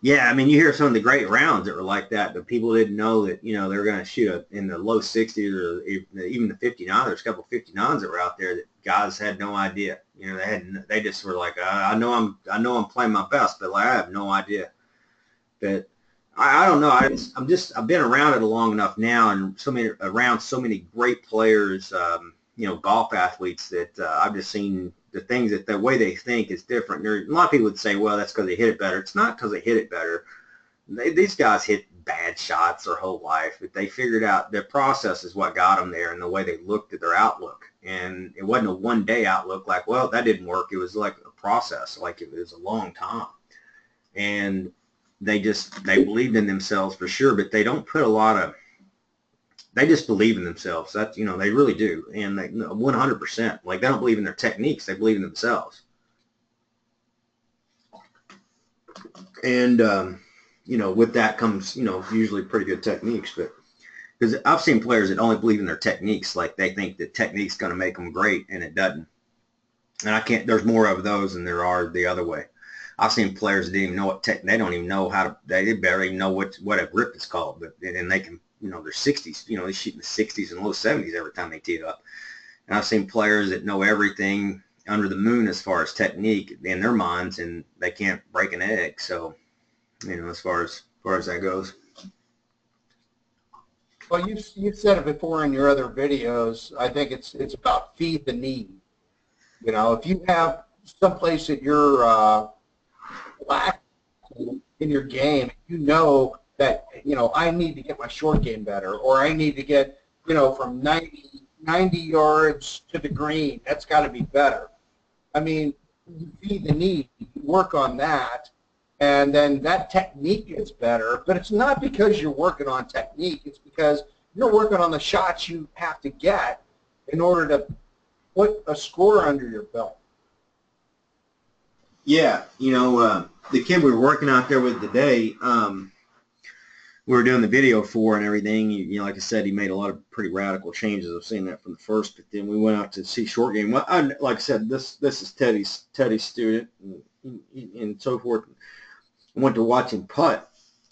Yeah, I mean, you hear some of the great rounds that were like that, but people didn't know that, they were going to shoot in the low 60s or even the 59. There's a couple of 59s that were out there that guys had no idea. They just were like, I know I'm playing my best, but like, I have no idea. But I don't know. I've been around it long enough now, and around so many great players, golf athletes, that I've just seen the things that the way they think is different. A lot of people would say, well, that's because they hit it better. It's not because they hit it better. These guys hit bad shots their whole life, but they figured out their process is what got them there, and the way they looked at their outlook. And it wasn't a one-day outlook like, well, that didn't work. It was like a process, like it was a long time. And they believed in themselves for sure, but they don't put they just believe in themselves. That's, they really do. And they 100%, like, they don't believe in their techniques. They believe in themselves. And, with that comes, usually pretty good techniques. But because I've seen players that only believe in their techniques. Like, they think that technique's going to make them great, and it doesn't. And there's more of those than there are the other way. I've seen players that didn't even know they don't even know they barely even know what a grip is called, and they can their 60s. They shoot in the 60s and low 70s every time they tee up. And I've seen players that know everything under the moon as far as technique in their minds, and they can't break an egg. So, as far as that goes. Well, you've said it before in your other videos. I think it's about feed the need. If you have someplace that you're lacking in your game, that I need to get my short game better, or I need to get from 90 yards to the green. That's got to be better. I mean, you feed the need, you work on that, and then that technique gets better. But it's not because you're working on technique. It's because you're working on the shots you have to get in order to put a score under your belt. Yeah, the kid we were working out there with today, we were doing the video for and everything. Like I said, he made a lot of pretty radical changes. I've seen that from the first, but then we went out to see short game. Well, like I said, this is Teddy's student and so forth. I went to watch him putt,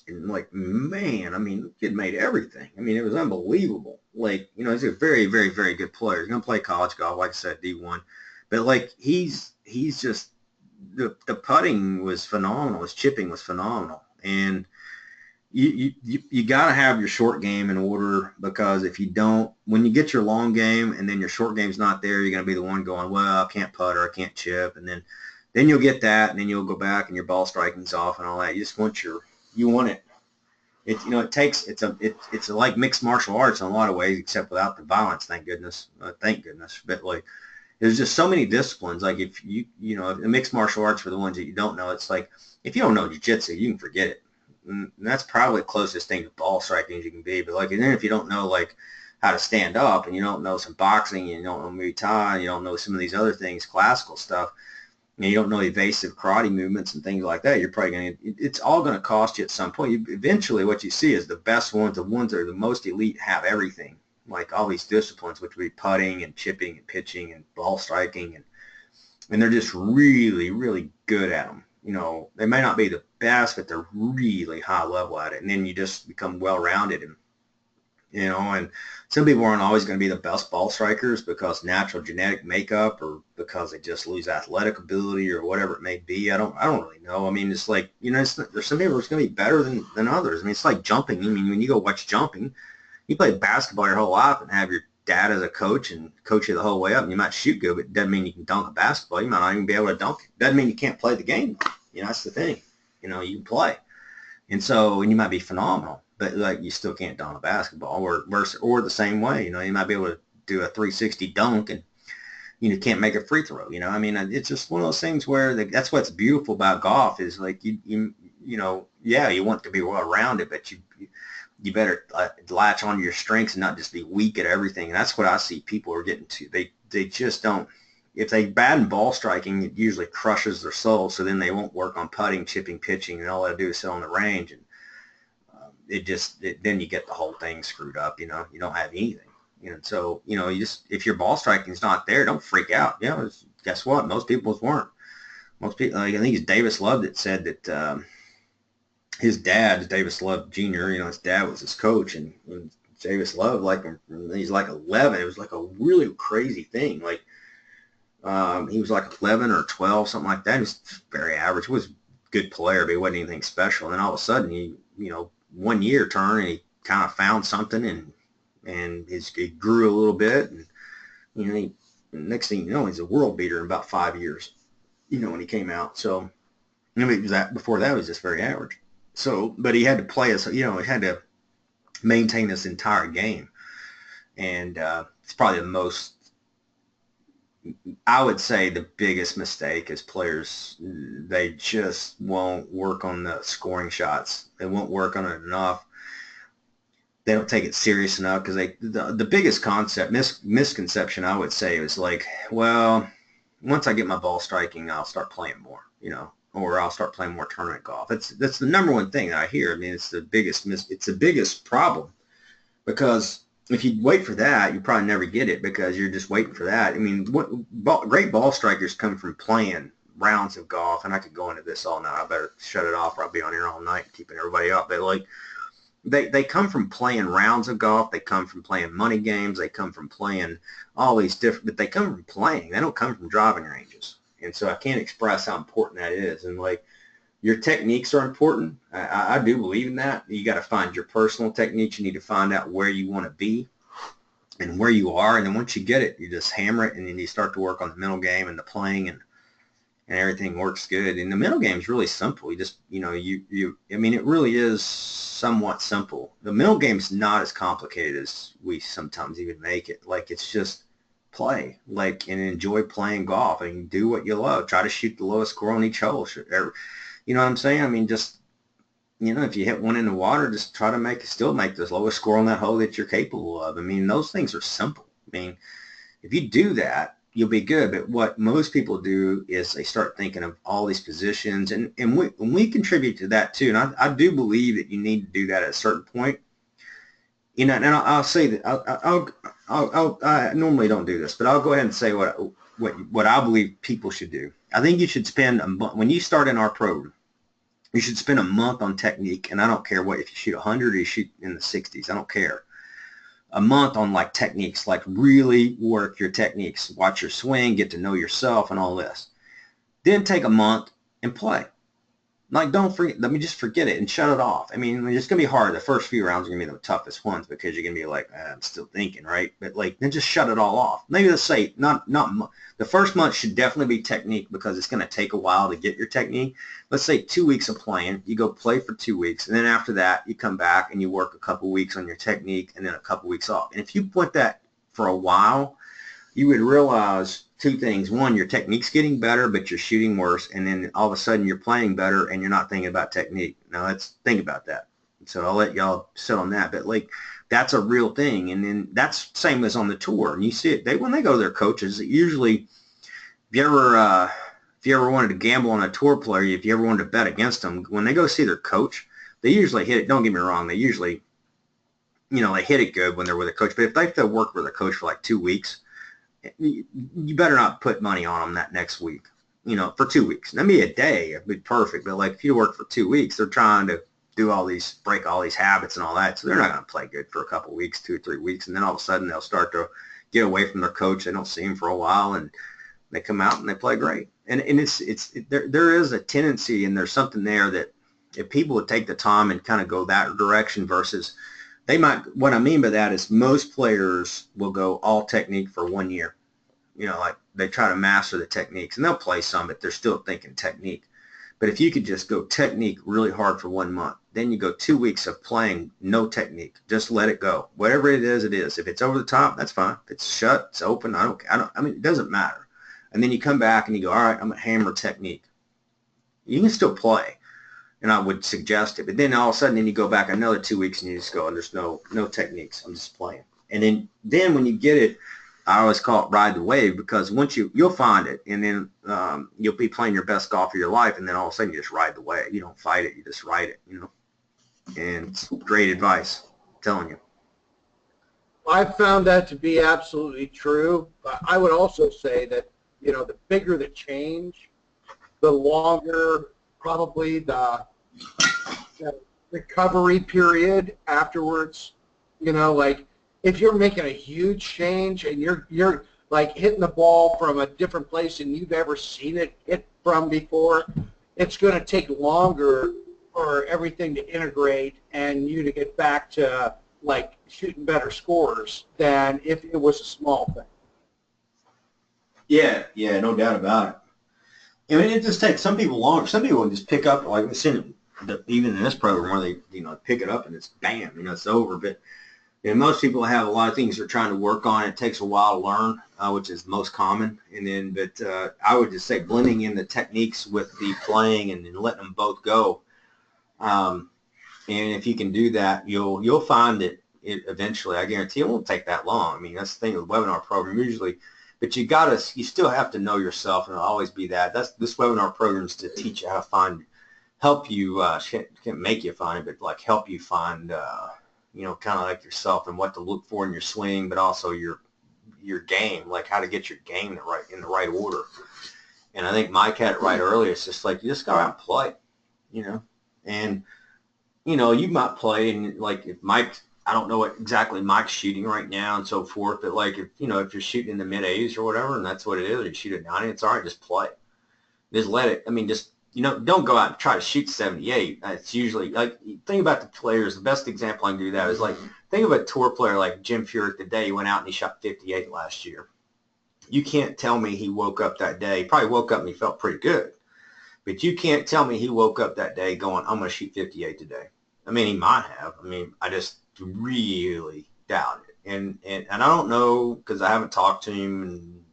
and man, I mean, the kid made everything. I mean, it was unbelievable. He's a very, very, very good player. He's gonna play college golf, like I said, D1, but he's just the putting was phenomenal. His chipping was phenomenal, and you got to have your short game in order, because if you don't, when you get your long game and then your short game's not there, you're going to be the one going, well, I can't putt or I can't chip, and then you'll get that, and then you'll go back and your ball striking's off and all that. You just want you want it. It's like mixed martial arts in a lot of ways, except without the violence, thank goodness. But there's just so many disciplines. Like if mixed martial arts, for the ones that you don't know, it's like if you don't know jiu-jitsu, you can forget it. And that's probably the closest thing to ball striking as you can be. But then if you don't know how to stand up, and you don't know some boxing, and you don't know Muay Thai, and you don't know some of these other things, classical stuff, and you don't know evasive karate movements and things like that, you're probably it's all going to cost you at some point. Eventually what you see is the best ones, the ones that are the most elite, have everything, like all these disciplines, which would be putting and chipping and pitching and ball striking, and they're just really, really good at them. They may not be the best, but they're really high level at it. And then you just become well-rounded. And some people aren't always going to be the best ball strikers because natural genetic makeup, or because they just lose athletic ability, or whatever it may be. I don't really know. I mean, it's there's some people that's going to be better than others. I mean, it's like jumping. I mean, when you go watch jumping, you play basketball your whole life and have your dad as a coach and coach you the whole way up, and you might shoot good, but it doesn't mean you can dunk a basketball. You might not even be able to dunk it. Doesn't mean you can't play the game. That's the thing. You can play. And you might be phenomenal, but you still can't dunk a basketball, or the same way. You might be able to do a 360 dunk and can't make a free throw. I mean, it's just one of those things where that's what's beautiful about golf is you want to be well-rounded, but you better latch onto your strengths and not just be weak at everything. And that's what I see people are getting to. They just don't. If they bad in ball striking, it usually crushes their soul. So then they won't work on putting, chipping, pitching, and all they do is sit on the range. And then you get the whole thing screwed up. You don't have anything. So if your ball striking is not there, don't freak out. Guess what? Most people's weren't. Most people, I think it's Davis Love that said that his dad, Davis Love Jr., his dad was his coach, and Davis Love, he's 11. It was a really crazy thing. He was 11 or 12, something like that. He was very average. He was a good player, but he wasn't anything special. And then all of a sudden, he, 1 year turn, and he kind of found something, and he grew a little bit. And, next thing you know, he's a world beater in about 5 years, when he came out. So, before that, he was just very average. So, but he had to play he had to maintain this entire game. And it's probably the most, I would say the biggest mistake is players, they just won't work on the scoring shots. They won't work on it enough. They don't take it serious enough because the biggest misconception I would say is well, once I get my ball striking, I'll start playing more, or I'll start playing more tournament golf. That's the number one thing that I hear. I mean, it's the biggest problem, because if you wait for that, you probably never get it, because you're just waiting for that. I mean, great ball strikers come from playing rounds of golf, and I could go into this all night. I better shut it off, or I'll be on here all night keeping everybody up. But they come from playing rounds of golf. They come from playing money games. They come from playing all these different, but they come from playing. They don't come from driving ranges. And so I can't express how important that is. And like your techniques are important. I do believe in that. You got to find your personal techniques. You need to find out where you want to be and where you are. And then once you get it, you just hammer it, and then you start to work on the mental game and the playing, and everything works good. And the mental game is really simple. You just, I mean, it really is somewhat simple. The mental game is not as complicated as we sometimes even make it. Like, it's just play, like, and enjoy playing golf and do what you love. Try to shoot the lowest score on each hole. You know what I'm saying? I mean, just, if you hit one in the water, just try to still make the lowest score on that hole that you're capable of. I mean, those things are simple. I mean, if you do that, you'll be good. But what most people do is they start thinking of all these positions, and we contribute to that too. And I do believe that you need to do that at a certain point. And I'll say that I normally don't do this, but I'll go ahead and say what I believe people should do. I think you should spend a month when you start in our program. You should spend a month on technique, and I don't care if you shoot 100 or you shoot in the 60s. I don't care. A month on like techniques, like really work your techniques, watch your swing, get to know yourself and all this. Then take a month and play. Like, don't forget, let me just forget it and shut it off. I mean, it's going to be hard. The first few rounds are going to be the toughest ones because you're going to be like, I'm still thinking, right? But like, then just shut it all off. Maybe let's say not the first month should definitely be technique because it's going to take a while to get your technique. Let's say 2 weeks of playing. You go play for 2 weeks. And then after that, you come back and you work a couple weeks on your technique and then a couple weeks off. And if you put that for a while, you would realize two things. One, your technique's getting better, but you're shooting worse. And then all of a sudden you're playing better and you're not thinking about technique. Now let's think about that. So I'll let y'all sit on that. But like, that's a real thing. And then that's same as on the tour. And you see it, when they go to their coaches, usually if you ever wanted to gamble on a tour player, if you ever wanted to bet against them, when they go see their coach, they usually hit it. Don't get me wrong. They usually, they hit it good when they're with a coach. But if they have to work with a coach for like 2 weeks, you better not put money on them that next week, for 2 weeks. That'd be a day. It'd be perfect. But like if you work for 2 weeks, they're trying to break all these habits and all that. So they're not going to play good for a couple of weeks, 2 or 3 weeks. And then all of a sudden they'll start to get away from their coach. They don't see him for a while and they come out and they play great. And there is a tendency, and there's something there that if people would take the time and kind of go that direction versus what I mean by that is most players will go all technique for 1 year. Like they try to master the techniques and they'll play some, but they're still thinking technique. But if you could just go technique really hard for 1 month, then you go 2 weeks of playing no technique. Just let it go. Whatever it is, it is. If it's over the top, that's fine. If it's shut, it's open. I mean, it doesn't matter. And then you come back and you go, all right, I'm going to hammer technique. You can still play. And I would suggest it. But then all of a sudden, then you go back another 2 weeks and you just go, and there's no techniques. I'm just playing. And then when you get it, I always call it ride the wave, because once you'll find it, and then you'll be playing your best golf of your life, and then all of a sudden you just ride the wave. You don't fight it. You just ride it, And it's great advice, I'm telling you. I've found that to be absolutely true. But I would also say that, the bigger the change, the longer probably the recovery period afterwards. Like if you're making a huge change and you're like hitting the ball from a different place than you've ever seen it hit from before, it's going to take longer for everything to integrate and you to get back to like shooting better scores than if it was a small thing. Yeah, no doubt about it. I mean, it just takes some people longer. Some people will just pick up, like we've seen even in this program where they, pick it up and it's bam, it's over. But most people have a lot of things they're trying to work on. It takes a while to learn, which is most common. But I would just say blending in the techniques with the playing and then letting them both go. And if you can do that, you'll find that it eventually, I guarantee it won't take that long. I mean, that's the thing with the webinar program usually. But you still have to know yourself, and it'll always be that. This webinar program is to teach you how to help you, can't make you find it, but like help you find, kind of like yourself and what to look for in your swing, but also your game, like how to get your game in the right order. And I think Mike had it right earlier. It's just like you just go out and play, and you know, you might play and like if Mike, I don't know what exactly Mike's shooting right now and so forth, but like if, you know, if you're shooting in the mid 80s or whatever, and that's what it is, or you shoot at 90, it's all right, just play. Just let it, I mean, just, you know, don't go out and try to shoot 78. It's usually, like, think about the players. The best example I can do that is, like, think of a tour player like Jim Furyk the day he went out and he shot 58 last year. You can't tell me he woke up that day. He probably woke up and he felt pretty good. But you can't tell me he woke up that day going, I'm going to shoot 58 today. I mean, he might have. I mean, I just really doubt it. And I don't know because I haven't talked to him and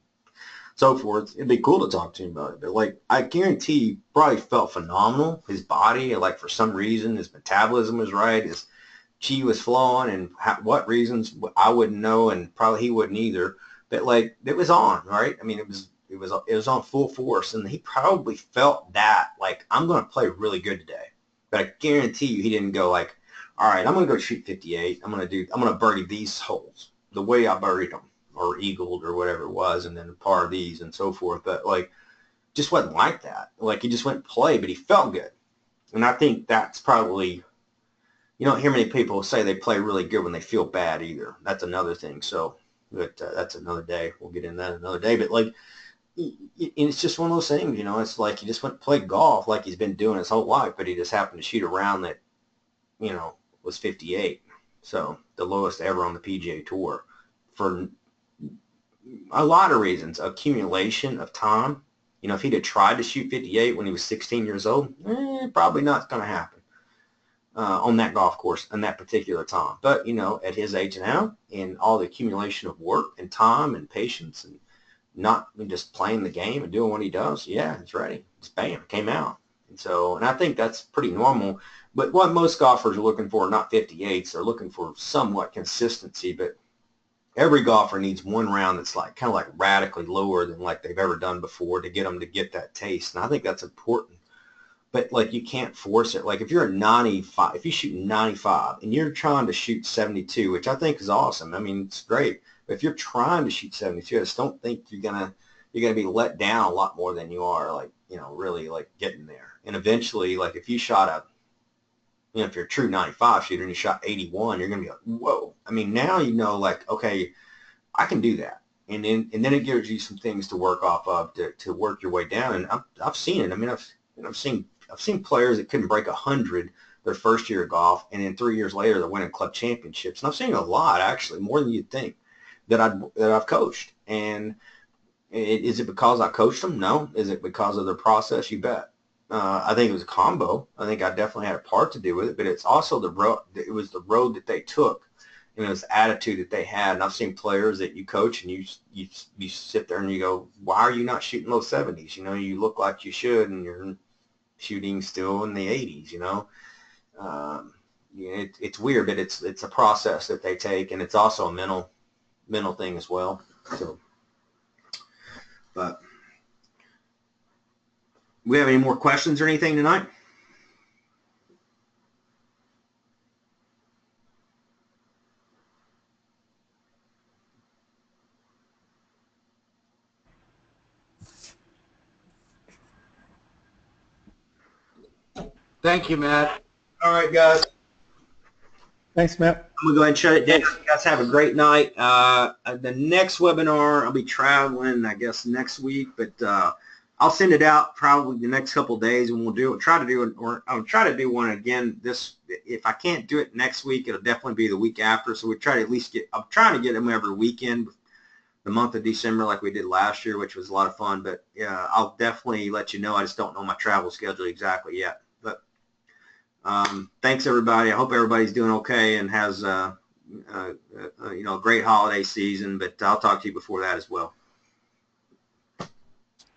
so forth. It'd be cool to talk to him about it. But, like, I guarantee he probably felt phenomenal. His body, like, for some reason, his metabolism was right. His chi was flowing. And what reasons, I wouldn't know, and probably he wouldn't either. But, like, it was on, right? I mean, it was on full force. And he probably felt that, like, I'm going to play really good today. But I guarantee you he didn't go, like, all right, I'm going to go shoot 58. I'm going to birdie these holes the way I buried them, or eagled or whatever it was, and then par these and so forth. But, like, just wasn't like that. Like, he just went and played, but he felt good. And I think that's probably, you don't hear many people say they play really good when they feel bad either. That's another thing. So, but that's another day. We'll get into that another day. But, like, it's just one of those things, you know. It's like he just went and played golf like he's been doing his whole life, but he just happened to shoot a round that, you know, was 58. So the lowest ever on the PGA Tour for a lot of reasons. Accumulation of time. You know, if he'd have tried to shoot 58 when he was 16 years old, probably not going to happen on that golf course in that particular time. But, you know, at his age now, and all the accumulation of work and time and patience and not just playing the game and doing what he does, yeah, he's ready. It's bam, came out. And so, and I think that's pretty normal. But what most golfers are looking for are not 58s. They're looking for somewhat consistency. But every golfer needs one round that's like kind of like radically lower than like they've ever done before to get them to get that taste. And I think that's important. But, like, you can't force it. Like, if you're a 95, if you shoot 95 and you're trying to shoot 72, which I think is awesome. I mean, it's great. But if you're trying to shoot 72, I just don't think you're gonna be let down a lot more than you are, like, you know, really, like, getting there. And eventually, like, if you shot a, you know, if you're a true 95 shooter and you shot 81, you're gonna be like, whoa. I mean, now you know, like, okay, I can do that. And then it gives you some things to work off of to work your way down. And I've seen it. I mean, I've seen players that couldn't break 100 their first year of golf, and then 3 years later they're winning club championships. And I've seen a lot, actually, more than you'd think, that I've coached. And is it because I coached them? No. Is it because of their process? You bet. I think it was a combo. I think I definitely had a part to do with it, but it's also the road. It was the road that they took, and it was the attitude that they had. And I've seen players that you coach and you sit there and you go, why are you not shooting low 70s? You know, you look like you should, and you're shooting still in the 80s. You know, it's weird, but it's a process that they take, and it's also a mental thing as well. So, but we have any more questions or anything tonight? Thank you, Matt. All right, guys. Thanks, Matt. I'm going to go ahead and shut it down. You guys have a great night. The next webinar, I'll be traveling, I guess, next week, but I'll send it out probably the next couple of days, and I'll try to do one again this. If I can't do it next week, it'll definitely be the week after. So we try to at least I'm trying to get them every weekend, the month of December, like we did last year, which was a lot of fun. But yeah, I'll definitely let you know. I just don't know my travel schedule exactly yet. But thanks, everybody. I hope everybody's doing okay and has a great holiday season. But I'll talk to you before that as well.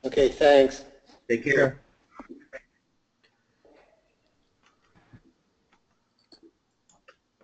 Okay, thanks. Take care.